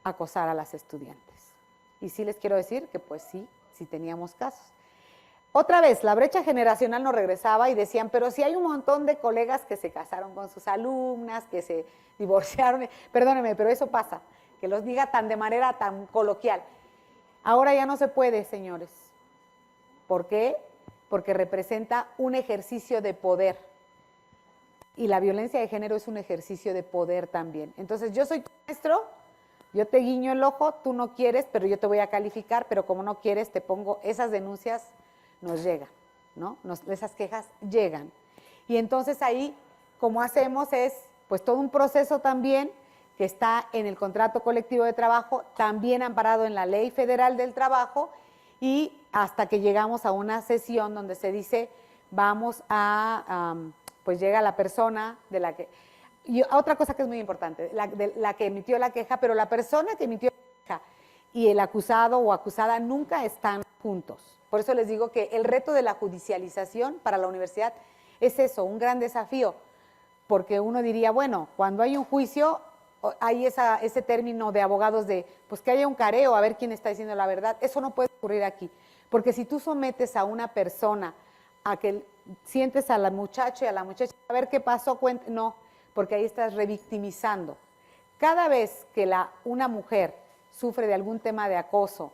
acosar a las estudiantes. Y sí les quiero decir que pues sí teníamos casos. Otra vez, la brecha generacional nos regresaba y decían, pero si hay un montón de colegas que se casaron con sus alumnas, que se divorciaron, perdónenme, pero eso pasa, que los diga de manera tan coloquial. Ahora ya no se puede, señores. ¿Por qué? Porque representa un ejercicio de poder. Y la violencia de género es un ejercicio de poder también. Entonces, yo soy tu maestro, yo te guiño el ojo, tú no quieres, pero yo te voy a calificar, pero como no quieres, te pongo esas denuncias. Nos llegan, ¿no? Esas quejas llegan. Y entonces ahí, como hacemos es, pues todo un proceso también que está en el contrato colectivo de trabajo, también amparado en la Ley Federal del Trabajo, y hasta que llegamos a una sesión donde se dice, vamos a, pues llega la persona de la que, y otra cosa que es muy importante, de la que emitió la queja, pero la persona que emitió la queja y el acusado o acusada nunca están juntos. Por eso les digo que el reto de la judicialización para la universidad es eso, un gran desafío, porque uno diría, bueno, cuando hay un juicio, hay ese término de abogados de, pues que haya un careo, a ver quién está diciendo la verdad. Eso no puede ocurrir aquí, porque si tú sometes a una persona a que sientes a la muchacha y a la muchacha, a ver qué pasó, no, porque ahí estás revictimizando. Cada vez que una mujer sufre de algún tema de acoso,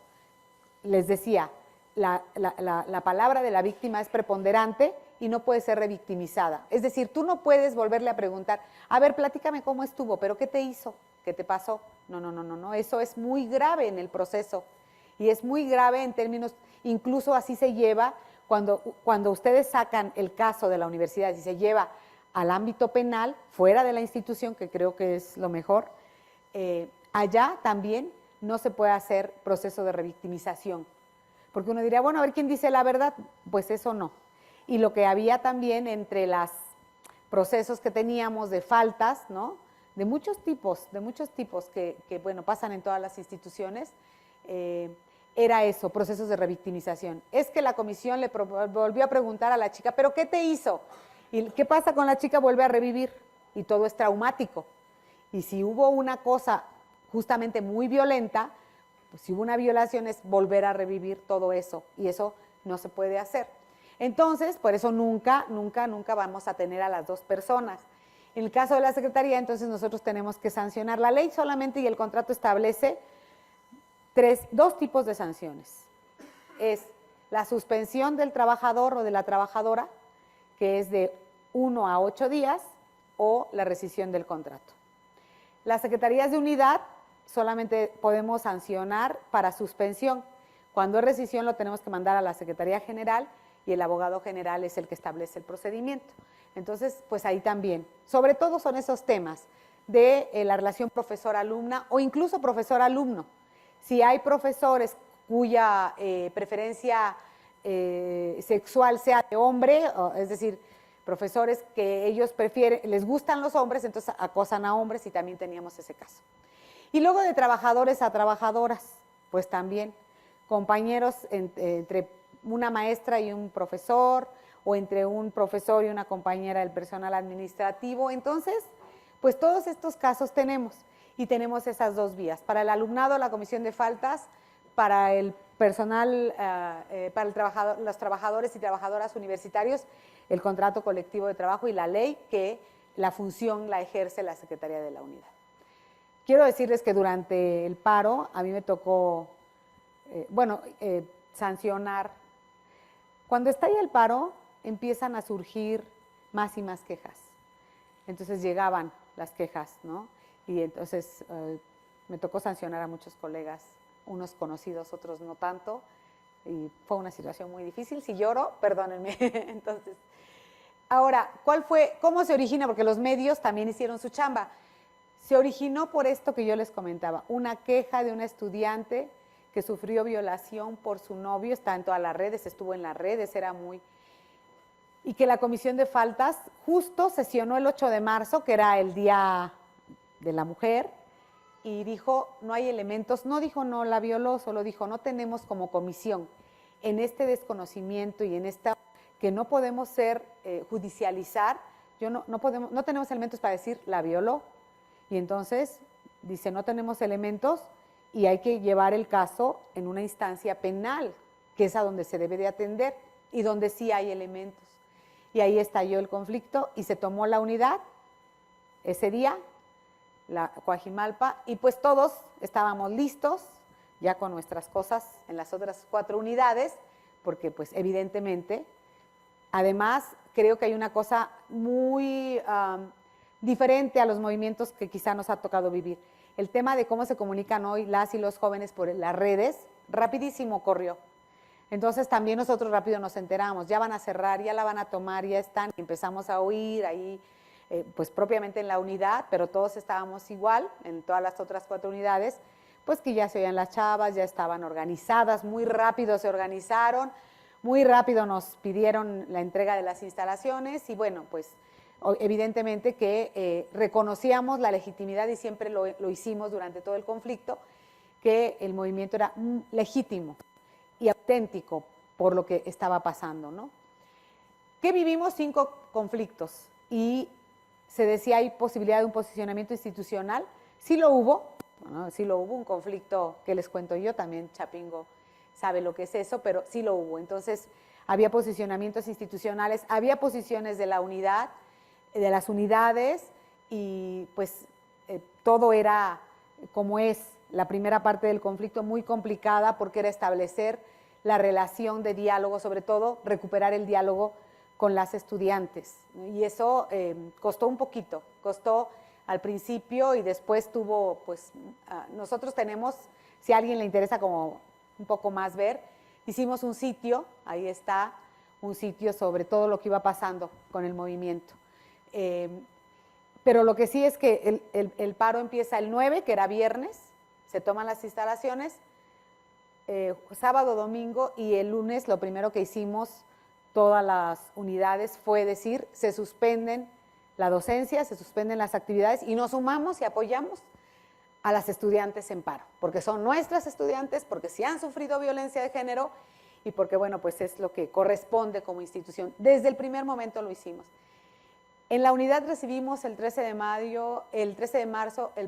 les decía, la palabra de la víctima es preponderante y no puede ser revictimizada. Es decir, tú no puedes volverle a preguntar, a ver, platícame cómo estuvo, pero ¿qué te hizo? ¿Qué te pasó? No, eso es muy grave en el proceso y es muy grave en términos, incluso así se lleva cuando ustedes sacan el caso de la universidad y se lleva al ámbito penal, fuera de la institución, que creo que es lo mejor, allá también no se puede hacer proceso de revictimización. Porque uno diría, bueno, a ver quién dice la verdad, pues eso no. Y lo que había también entre los procesos que teníamos de faltas, ¿no? De muchos tipos que bueno, pasan en todas las instituciones, era eso, procesos de revictimización. Es que la comisión le volvió a preguntar a la chica, ¿pero qué te hizo? ¿Y qué pasa con la chica? Vuelve a revivir y todo es traumático. Y si hubo una cosa justamente muy violenta, pues si hubo una violación es volver a revivir todo eso y eso no se puede hacer. Entonces, por eso nunca vamos a tener a las dos personas. En el caso de la Secretaría, entonces nosotros tenemos que sancionar. La ley solamente y el contrato establece dos tipos de sanciones. Es la suspensión del trabajador o de la trabajadora, que es de 1 a 8 días, o la rescisión del contrato. Las secretarías de unidad solamente podemos sancionar para suspensión. Cuando es rescisión lo tenemos que mandar a la Secretaría General y el abogado general es el que establece el procedimiento. Entonces, pues ahí también. Sobre todo son esos temas de la relación profesor-alumna o incluso profesor-alumno. Si hay profesores cuya preferencia sexual sea de hombre, es decir, profesores que ellos prefieren, les gustan los hombres, entonces acosan a hombres y también teníamos ese caso. Y luego de trabajadores a trabajadoras, pues también compañeros entre una maestra y un profesor, o entre un profesor y una compañera del personal administrativo. Entonces, pues todos estos casos tenemos, y tenemos esas dos vías. Para el alumnado, la comisión de faltas, para el personal, para los trabajadores y trabajadoras universitarios, el contrato colectivo de trabajo y la ley que la función la ejerce la Secretaría de la Unidad. Quiero decirles que durante el paro a mí me tocó, sancionar. Cuando estalla el paro empiezan a surgir más y más quejas. Entonces llegaban las quejas, ¿no? Y entonces me tocó sancionar a muchos colegas, unos conocidos, otros no tanto, y fue una situación muy difícil. Si lloro, perdónenme. Entonces, ahora, ¿cómo se origina? Porque los medios también hicieron su chamba. Se originó por esto que yo les comentaba, una queja de una estudiante que sufrió violación por su novio, está en todas las redes, estuvo en las redes, era muy... Y que la comisión de faltas justo sesionó el 8 de marzo, que era el Día de la Mujer, y dijo, no hay elementos, no dijo no la violó, solo dijo, no tenemos como comisión en este desconocimiento y en esta, que no podemos judicializar, no tenemos elementos para decir la violó. Y entonces dice, no tenemos elementos y hay que llevar el caso en una instancia penal, que es a donde se debe de atender y donde sí hay elementos. Y ahí estalló el conflicto y se tomó la unidad ese día, la Coajimalpa, y pues todos estábamos listos ya con nuestras cosas en las otras 4 unidades, porque pues evidentemente, además creo que hay una cosa muy diferente a los movimientos que quizá nos ha tocado vivir. El tema de cómo se comunican hoy las y los jóvenes por las redes, rapidísimo corrió. Entonces también nosotros rápido nos enteramos, ya van a cerrar, ya la van a tomar, ya están, y empezamos a oír ahí, pues propiamente en la unidad, pero todos estábamos igual, en todas las otras 4 unidades, pues que ya se oían las chavas, ya estaban organizadas, muy rápido se organizaron, muy rápido nos pidieron la entrega de las instalaciones y bueno, pues evidentemente que reconocíamos la legitimidad y siempre lo hicimos durante todo el conflicto, que el movimiento era legítimo y auténtico por lo que estaba pasando, ¿no? Que vivimos 5 conflictos y se decía hay posibilidad de un posicionamiento institucional, sí lo hubo, bueno, sí lo hubo, un conflicto que les cuento yo, también Chapingo sabe lo que es eso, pero sí lo hubo. Entonces, había posicionamientos institucionales, había posiciones de la unidad, de las unidades, y pues todo era como es la primera parte del conflicto, muy complicada porque era establecer la relación de diálogo, sobre todo recuperar el diálogo con las estudiantes. Y eso costó un poquito, costó al principio y después tuvo, pues, nosotros tenemos, si a alguien le interesa como un poco más ver, hicimos un sitio, ahí está, un sitio sobre todo lo que iba pasando con el movimiento. Pero lo que sí es que el paro empieza el 9, que era viernes, se toman las instalaciones, sábado, domingo, y el lunes lo primero que hicimos todas las unidades fue decir, se suspenden la docencia, se suspenden las actividades y nos sumamos y apoyamos a las estudiantes en paro, porque son nuestras estudiantes, porque sí han sufrido violencia de género y porque, bueno, pues es lo que corresponde como institución. Desde el primer momento lo hicimos. En la unidad recibimos el 13 de marzo, el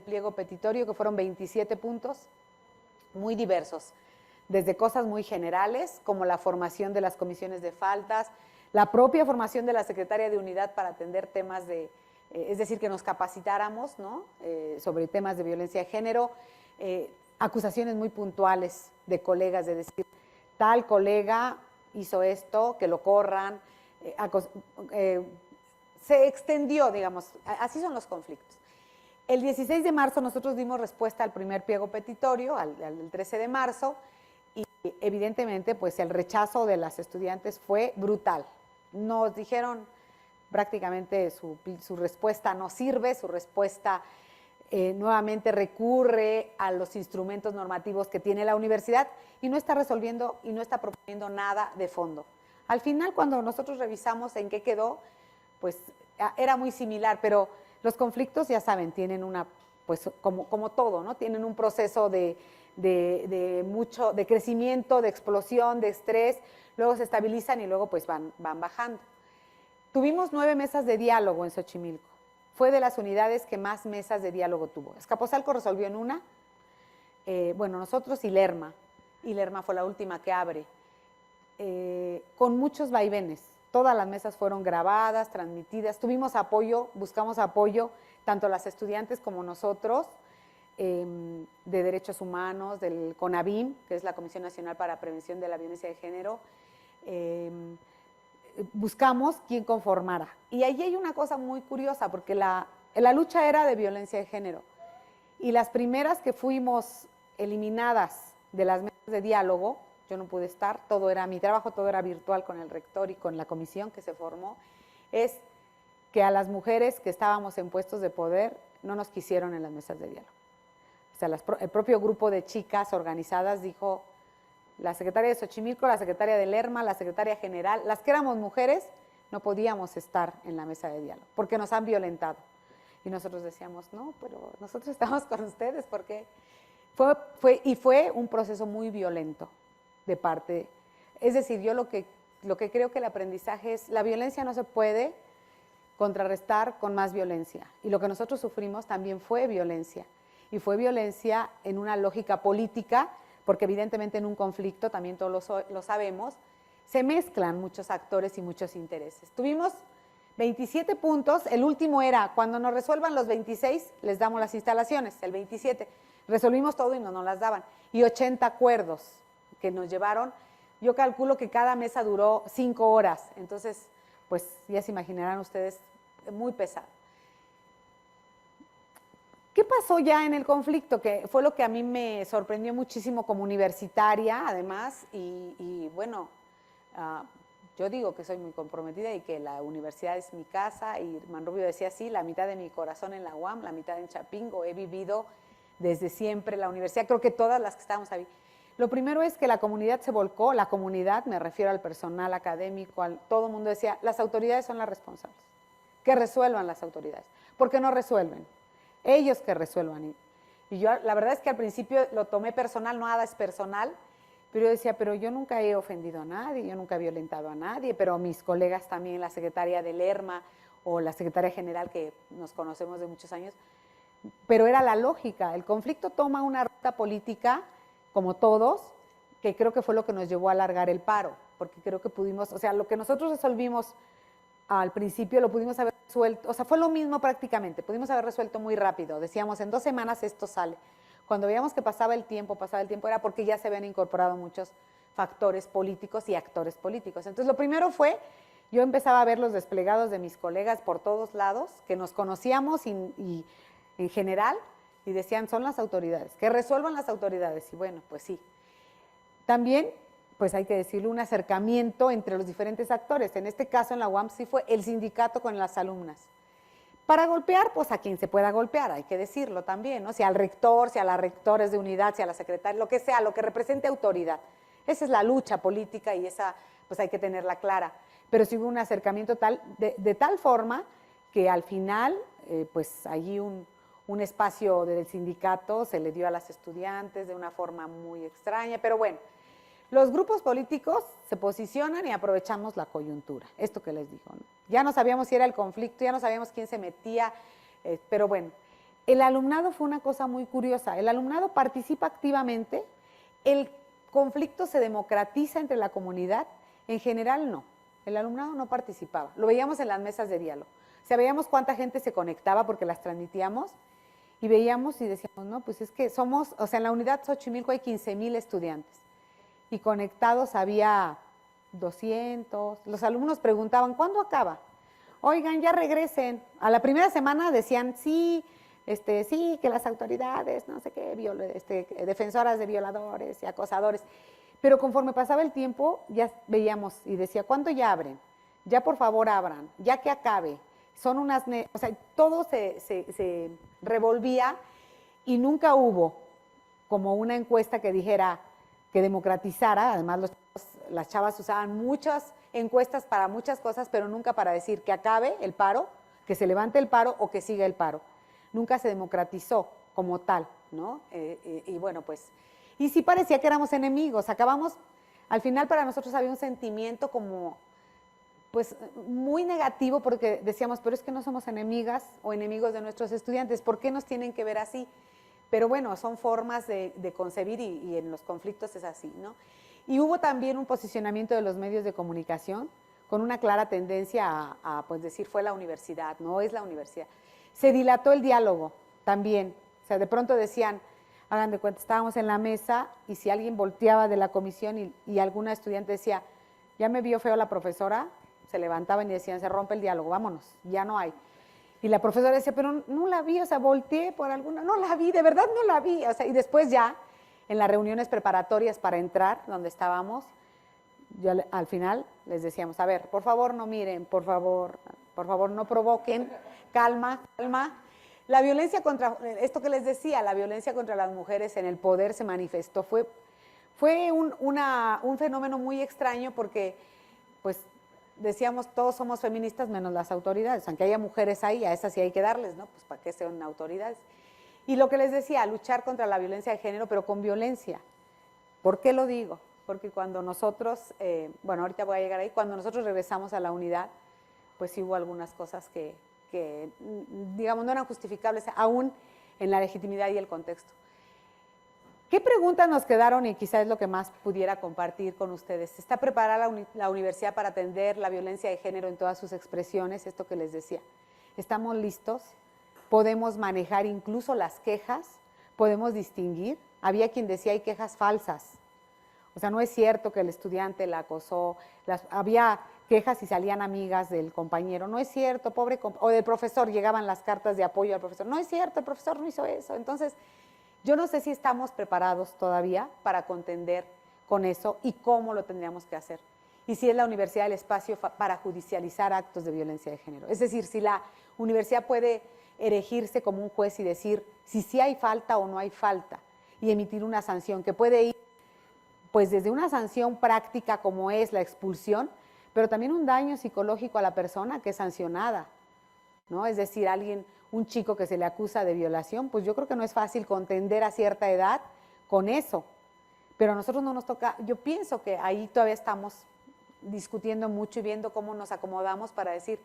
pliego petitorio, que fueron 27 puntos, muy diversos, desde cosas muy generales, como la formación de las comisiones de faltas, la propia formación de la secretaria de unidad para atender temas de, es decir, que nos capacitáramos, ¿no? Sobre temas de violencia de género, acusaciones muy puntuales de colegas, de decir, tal colega hizo esto, que lo corran, se extendió, digamos, así son los conflictos. El 16 de marzo nosotros dimos respuesta al primer pliego petitorio, al 13 de marzo, y evidentemente pues el rechazo de las estudiantes fue brutal. Nos dijeron prácticamente su respuesta no sirve, su respuesta nuevamente recurre a los instrumentos normativos que tiene la universidad y no está resolviendo y no está proponiendo nada de fondo. Al final, cuando nosotros revisamos en qué quedó, pues era muy similar, pero los conflictos, ya saben, tienen una, pues como todo, ¿no? Tienen un proceso de crecimiento, de explosión, de estrés, luego se estabilizan y luego pues van bajando. Tuvimos 9 mesas de diálogo en Xochimilco. Fue de las unidades que más mesas de diálogo tuvo. Escaposalco resolvió en una, bueno, nosotros y Lerma fue la última que abre, con muchos vaivenes. Todas las mesas fueron grabadas, transmitidas, tuvimos apoyo, buscamos apoyo, tanto las estudiantes como nosotros, de Derechos Humanos, del CONAVIM, que es la Comisión Nacional para Prevención de la Violencia de Género, buscamos quién conformara. Y ahí hay una cosa muy curiosa, porque la lucha era de violencia de género, y las primeras que fuimos eliminadas de las mesas de diálogo, yo no pude estar, mi trabajo todo era virtual con el rector y con la comisión que se formó, es que a las mujeres que estábamos en puestos de poder no nos quisieron en las mesas de diálogo. O sea, el propio grupo de chicas organizadas dijo, la secretaria de Xochimilco, la secretaria de Lerma, la secretaria general, las que éramos mujeres, no podíamos estar en la mesa de diálogo, porque nos han violentado. Y nosotros decíamos, no, pero nosotros estamos con ustedes, porque fue un proceso muy violento de parte. Es decir, yo lo que creo que el aprendizaje es, la violencia no se puede contrarrestar con más violencia. Y lo que nosotros sufrimos también fue violencia. Y fue violencia en una lógica política, porque evidentemente en un conflicto, también todos lo sabemos, se mezclan muchos actores y muchos intereses. Tuvimos 27 puntos, el último era, cuando nos resuelvan los 26, les damos las instalaciones, el 27. Resolvimos todo y no nos las daban. Y 80 acuerdos que nos llevaron, yo calculo que cada mesa duró 5 horas, entonces, pues ya se imaginarán ustedes, muy pesado. ¿Qué pasó ya en el conflicto? Que fue lo que a mmí me sorprendió muchísimo como universitaria, además, y bueno, yo digo que soy muy comprometida y que la universidad es mi casa, y Manrubio decía así, la mitad de mi corazón en la UAM, la mitad en Chapingo, he vivido desde siempre la universidad, creo que todas las que estábamos ahí. Lo primero es que la comunidad se volcó, la comunidad, me refiero al personal académico, todo el mundo decía, las autoridades son las responsables, que resuelvan las autoridades. ¿Por qué no resuelven? Ellos que resuelvan. Y yo, la verdad es que al principio lo tomé personal, no nada es personal, pero yo decía, pero yo nunca he ofendido a nadie, yo nunca he violentado a nadie, pero mis colegas también, la secretaria del ERMA o la secretaria general, que nos conocemos de muchos años, pero era la lógica. El conflicto toma una ruta política, como todos, que creo que fue lo que nos llevó a alargar el paro, porque creo que pudimos, o sea, lo que nosotros resolvimos al principio lo pudimos haber resuelto, o sea, fue lo mismo prácticamente, pudimos haber resuelto muy rápido, decíamos, en 2 semanas esto sale. Cuando veíamos que pasaba el tiempo, era porque ya se habían incorporado muchos factores políticos y actores políticos. Entonces, lo primero fue, yo empezaba a ver los desplegados de mis colegas por todos lados, que nos conocíamos y en general, y decían, son las autoridades, que resuelvan las autoridades. Y bueno, pues sí. También, pues hay que decirlo, un acercamiento entre los diferentes actores. En este caso, en la UAM, sí fue el sindicato con las alumnas. Para golpear, pues a quien se pueda golpear, hay que decirlo también, ¿no? Si al rector, si a las rectores de unidad, si a la secretaria, lo que sea, lo que represente autoridad. Esa es la lucha política y esa, pues hay que tenerla clara. Pero sí hubo un acercamiento de tal forma que al final, pues allí un espacio del sindicato se le dio a las estudiantes de una forma muy extraña, pero bueno, los grupos políticos se posicionan y aprovechamos la coyuntura, esto que les digo, ¿no? Ya no sabíamos si era el conflicto, ya no sabíamos quién se metía, pero bueno, el alumnado fue una cosa muy curiosa, el alumnado participa activamente, el conflicto se democratiza entre la comunidad, en general no, el alumnado no participaba, lo veíamos en las mesas de diálogo, o sea, veíamos cuánta gente se conectaba porque las transmitíamos, y veíamos y decíamos, no, pues es que somos, o sea, en la unidad Xochimilco hay 15,000 estudiantes y conectados había 200. Los alumnos preguntaban, ¿cuándo acaba? Oigan, ya regresen. A la primera semana decían, sí, sí, que las autoridades, no sé qué, defensoras de violadores y acosadores. Pero conforme pasaba el tiempo, ya veíamos y decía, ¿cuándo ya abren? Ya por favor abran, ya que acabe. Son unas, o sea, todo se revolvía y nunca hubo como una encuesta que dijera, que democratizara, además las chavas usaban muchas encuestas para muchas cosas, pero nunca para decir que acabe el paro, que se levante el paro o que siga el paro. Nunca se democratizó como tal, ¿no? Y bueno, pues, y sí parecía que éramos enemigos, acabamos, al final para nosotros había un sentimiento como, pues, muy negativo porque decíamos, pero es que no somos enemigas o enemigos de nuestros estudiantes, ¿por qué nos tienen que ver así? Pero bueno, son formas de concebir y en los conflictos es así, ¿no? Y hubo también un posicionamiento de los medios de comunicación con una clara tendencia a pues decir, fue la universidad, no es la universidad. Se dilató el diálogo también, o sea, de pronto decían, hagan de cuenta, estábamos en la mesa y si alguien volteaba de la comisión y alguna estudiante decía, ya me vio feo la profesora, se levantaban y decían, se rompe el diálogo, vámonos, ya no hay. Y la profesora decía, pero no la vi, o sea, volteé por alguna, no la vi, de verdad no la vi. O sea, y después ya, en las reuniones preparatorias para entrar, donde estábamos, yo al final les decíamos, a ver, por favor no miren, por favor no provoquen, calma, calma. La violencia contra, esto que les decía, la violencia contra las mujeres en el poder se manifestó, fue un fenómeno muy extraño porque, pues, decíamos, todos somos feministas menos las autoridades, aunque haya mujeres ahí, a esas sí hay que darles, ¿no? Pues para qué sean autoridades. Y lo que les decía, luchar contra la violencia de género, pero con violencia. ¿Por qué lo digo? Porque cuando nosotros, bueno, ahorita voy a llegar ahí, cuando nosotros regresamos a la unidad, pues sí hubo algunas cosas que digamos, no eran justificables, aún en la legitimidad y el contexto. ¿Qué preguntas nos quedaron y quizás es lo que más pudiera compartir con ustedes? ¿Está preparada la universidad para atender la violencia de género en todas sus expresiones? Esto que les decía. ¿Estamos listos? ¿Podemos manejar incluso las quejas? ¿Podemos distinguir? Había quien decía hay quejas falsas. O sea, no es cierto que el estudiante la acosó. Había quejas y salían amigas del compañero. No es cierto, pobre o del profesor, llegaban las cartas de apoyo al profesor. No es cierto, el profesor no hizo eso. Entonces, yo no sé si estamos preparados todavía para contender con eso y cómo lo tendríamos que hacer. Y si es la universidad el espacio para judicializar actos de violencia de género. Es decir, si la universidad puede erigirse como un juez y decir si sí hay falta o no hay falta y emitir una sanción que puede ir pues desde una sanción práctica como es la expulsión, pero también un daño psicológico a la persona que es sancionada, ¿no? Es decir, un chico que se le acusa de violación, pues yo creo que no es fácil contender a cierta edad con eso, pero a nosotros no nos toca, yo pienso que ahí todavía estamos discutiendo mucho y viendo cómo nos acomodamos para decir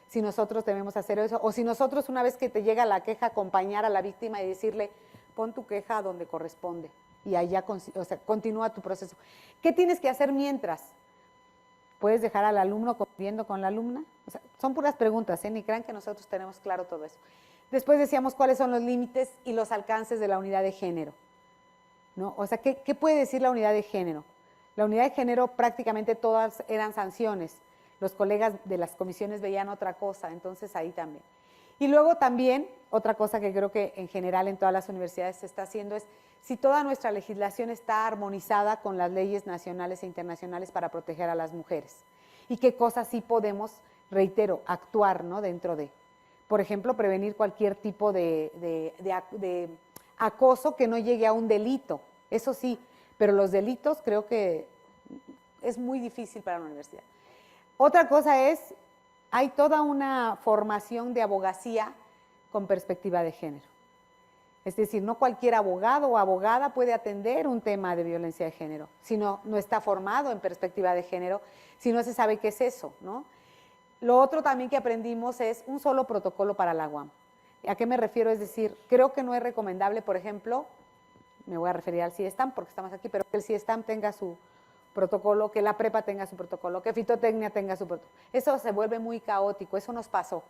si nosotros debemos hacer eso, o si nosotros una vez que te llega la queja acompañar a la víctima y decirle, pon tu queja donde corresponde y allá, o sea, continúa tu proceso. ¿Qué tienes que hacer mientras? ¿Puedes dejar al alumno conviviendo con la alumna? O sea, son puras preguntas, ni crean que nosotros tenemos claro todo eso. Después decíamos cuáles son los límites y los alcances de la unidad de género, ¿no? O sea, ¿qué puede decir la unidad de género? La unidad de género prácticamente todas eran sanciones. Los colegas de las comisiones veían otra cosa, entonces ahí también. Y luego también, otra cosa que creo que en general en todas las universidades se está haciendo es si toda nuestra legislación está armonizada con las leyes nacionales e internacionales para proteger a las mujeres. Y qué cosas sí podemos, reitero, actuar, ¿no? Dentro de. Por ejemplo, prevenir cualquier tipo de acoso que no llegue a un delito. Eso sí, pero los delitos creo que es muy difícil para la universidad. Otra cosa es, hay toda una formación de abogacía con perspectiva de género. Es decir, no cualquier abogado o abogada puede atender un tema de violencia de género, si no está formado en perspectiva de género, si no se sabe qué es eso, ¿no? Lo otro también que aprendimos es un solo protocolo para la UAM. ¿A qué me refiero? Es decir, creo que no es recomendable, por ejemplo, me voy a referir al CIESTAM porque estamos aquí, pero que el CIESTAM tenga su protocolo, que la prepa tenga su protocolo, que fitotecnia tenga su protocolo. Eso se vuelve muy caótico, eso nos pasó.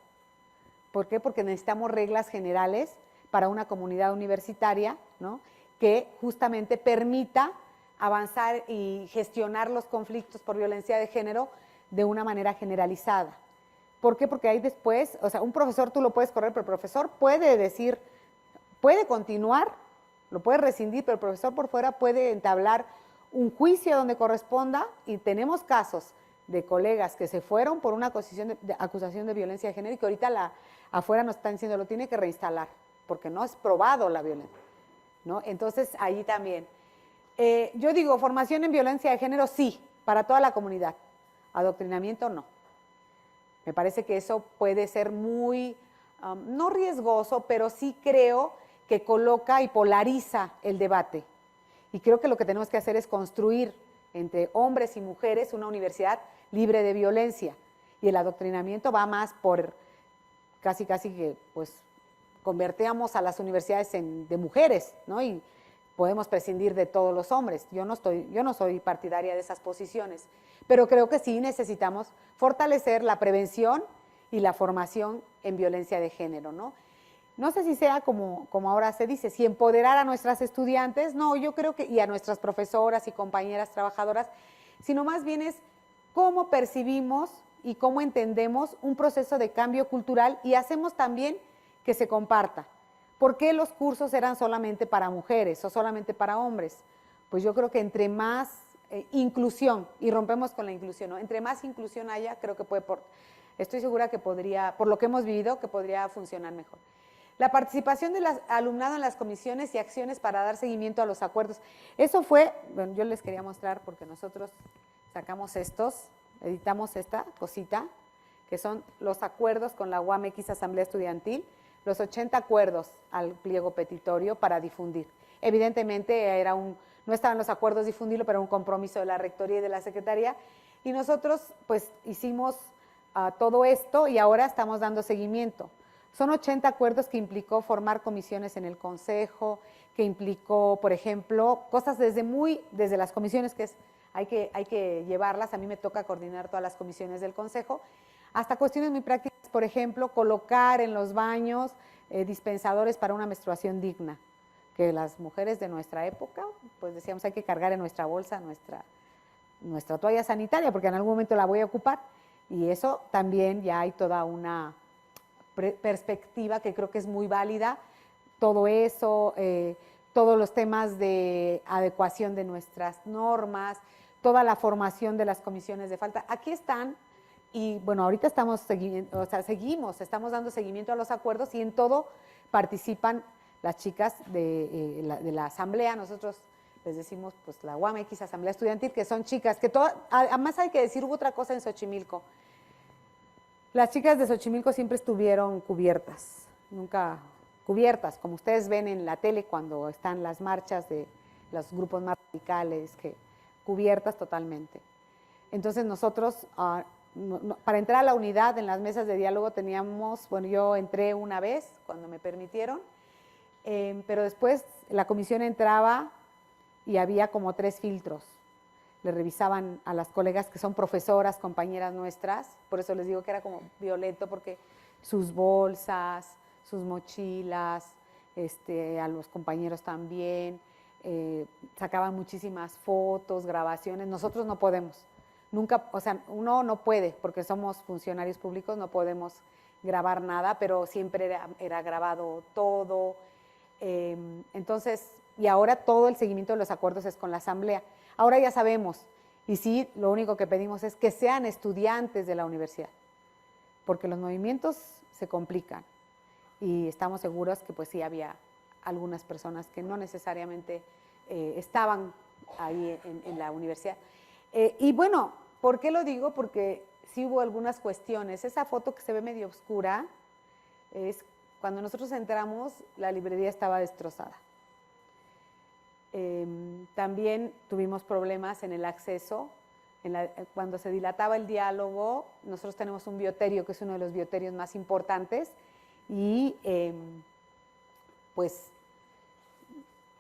¿Por qué? Porque necesitamos reglas generales para una comunidad universitaria, ¿no? Que justamente permita avanzar y gestionar los conflictos por violencia de género de una manera generalizada. ¿Por qué? Porque ahí después, o sea, un profesor tú lo puedes correr, pero el profesor puede decir, puede continuar, lo puede rescindir, pero el profesor por fuera puede entablar un juicio donde corresponda y tenemos casos de colegas que se fueron por una acusación de violencia de género y que ahorita afuera nos están diciendo lo tiene que reinstalar porque no es probado la violencia, ¿no? Entonces ahí también. Yo digo, formación en violencia de género sí, para toda la comunidad, adoctrinamiento no. Me parece que eso puede ser muy, no riesgoso, pero sí creo que coloca y polariza el debate. Y creo que lo que tenemos que hacer es construir entre hombres y mujeres una universidad libre de violencia. Y el adoctrinamiento va más por casi que pues convertíamos a las universidades de mujeres, ¿no? Y podemos prescindir de todos los hombres. Yo no soy partidaria de esas posiciones, pero creo que sí necesitamos fortalecer la prevención y la formación en violencia de género, ¿no? No sé si sea como ahora se dice, si empoderar a nuestras estudiantes, no, yo creo que, y a nuestras profesoras y compañeras trabajadoras, sino más bien es cómo percibimos y cómo entendemos un proceso de cambio cultural y hacemos también que se comparta. ¿Por qué los cursos eran solamente para mujeres o solamente para hombres? Pues yo creo que entre más inclusión, y rompemos con la inclusión, ¿no? Entre más inclusión haya, creo que estoy segura que podría, por lo que hemos vivido, que podría funcionar mejor. La participación del alumnado en las comisiones y acciones para dar seguimiento a los acuerdos. Eso fue, bueno, yo les quería mostrar porque nosotros sacamos editamos esta cosita, que son los acuerdos con la UAMX Asamblea Estudiantil, los 80 acuerdos al pliego petitorio para difundir. Evidentemente no estaban los acuerdos difundirlo, pero era un compromiso de la Rectoría y de la Secretaría, y nosotros pues hicimos todo esto y ahora estamos dando seguimiento. Son 80 acuerdos que implicó formar comisiones en el Consejo, que implicó, por ejemplo, cosas desde las comisiones que hay que llevarlas, a mí me toca coordinar todas las comisiones del Consejo, hasta cuestiones muy prácticas, por ejemplo, colocar en los baños dispensadores para una menstruación digna, que las mujeres de nuestra época, pues decíamos hay que cargar en nuestra bolsa nuestra toalla sanitaria, porque en algún momento la voy a ocupar, y eso también ya hay toda una perspectiva que creo que es muy válida, todo eso, todos los temas de adecuación de nuestras normas, toda la formación de las comisiones de falta. Aquí están Y bueno, ahorita estamos dando seguimiento a los acuerdos y en todo participan las chicas de la asamblea. Nosotros les decimos, pues, la UAMX, Asamblea Estudiantil, que son chicas, que además hay que decir, hubo otra cosa en Xochimilco. Las chicas de Xochimilco siempre estuvieron cubiertas, nunca cubiertas, como ustedes ven en la tele cuando están las marchas de los grupos más radicales, que cubiertas totalmente. Entonces nosotros, para entrar a la unidad en las mesas de diálogo teníamos, bueno, yo entré una vez cuando me permitieron, pero después la comisión entraba y había como 3 filtros. Le revisaban a las colegas que son profesoras, compañeras nuestras, por eso les digo que era como violento, porque sus bolsas, sus mochilas, a los compañeros también, sacaban muchísimas fotos, grabaciones. Nosotros no podemos, nunca, o sea, uno no puede, porque somos funcionarios públicos, no podemos grabar nada, pero siempre era grabado todo. Entonces, y ahora todo el seguimiento de los acuerdos es con la asamblea. Ahora ya sabemos, y sí, lo único que pedimos es que sean estudiantes de la universidad, porque los movimientos se complican y estamos seguros que pues sí había algunas personas que no necesariamente estaban ahí en la universidad. Y bueno, ¿por qué lo digo? Porque sí hubo algunas cuestiones. Esa foto que se ve medio oscura es cuando nosotros entramos, la librería estaba destrozada. También tuvimos problemas en el acceso, cuando se dilataba el diálogo. Nosotros tenemos un bioterio que es uno de los bioterios más importantes y pues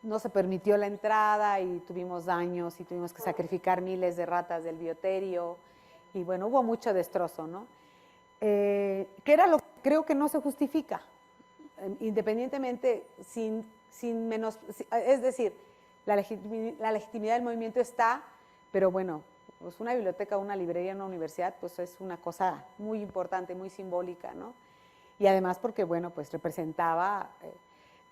no se permitió la entrada y tuvimos daños y tuvimos que sacrificar miles de ratas del bioterio y bueno, hubo mucho destrozo, ¿no? Que era lo que creo que no se justifica, independientemente, es decir, la legitimidad del movimiento está, pero bueno, pues una biblioteca, una librería en una universidad, pues es una cosa muy importante, muy simbólica, ¿no? Y además porque, bueno, pues representaba,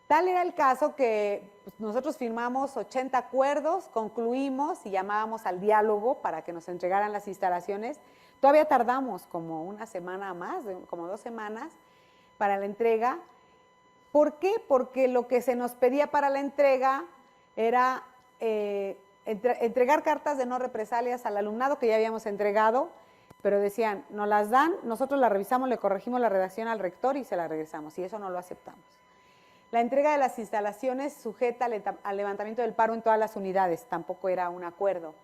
tal era el caso que pues, nosotros firmamos 80 acuerdos, concluimos y llamábamos al diálogo para que nos entregaran las instalaciones. Todavía tardamos como una semana más, como 2 semanas, para la entrega. ¿Por qué? Porque lo que se nos pedía para la entrega era entregar cartas de no represalias al alumnado que ya habíamos entregado, pero decían, nos las dan, nosotros la revisamos, le corregimos la redacción al rector y se la regresamos, y eso no lo aceptamos. La entrega de las instalaciones sujeta al levantamiento del paro en todas las unidades, tampoco era un acuerdo.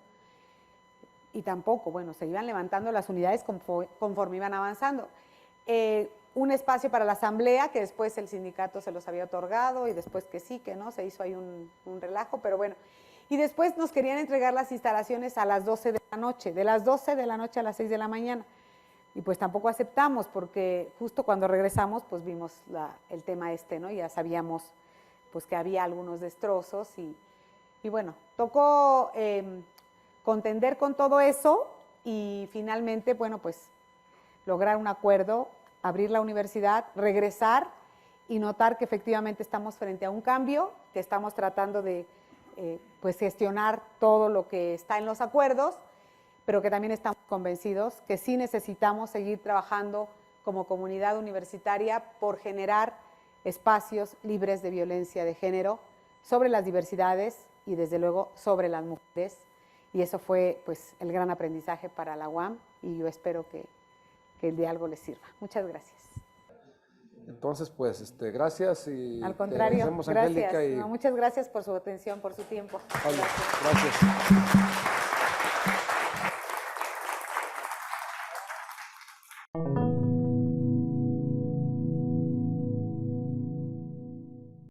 Y tampoco, bueno, se iban levantando las unidades conforme iban avanzando. Un espacio para la asamblea, que después el sindicato se los había otorgado y después que sí, que no, se hizo ahí un relajo, pero bueno. Y después nos querían entregar las instalaciones a las 12 de la noche, de las 12 de la noche a las 6 de la mañana. Y pues tampoco aceptamos porque justo cuando regresamos pues vimos el tema ¿no? Ya sabíamos pues que había algunos destrozos y bueno, tocó contender con todo eso y finalmente, bueno, pues lograr un acuerdo, abrir la universidad, regresar y notar que efectivamente estamos frente a un cambio, que estamos tratando de pues gestionar todo lo que está en los acuerdos, pero que también estamos convencidos que sí necesitamos seguir trabajando como comunidad universitaria por generar espacios libres de violencia de género sobre las diversidades y desde luego sobre las mujeres. Y eso fue pues el gran aprendizaje para la UAM y yo espero que el diálogo les sirva. Muchas gracias. Entonces, pues, gracias y al contrario, gracias. No, muchas gracias por su atención, por su tiempo. Vale, gracias.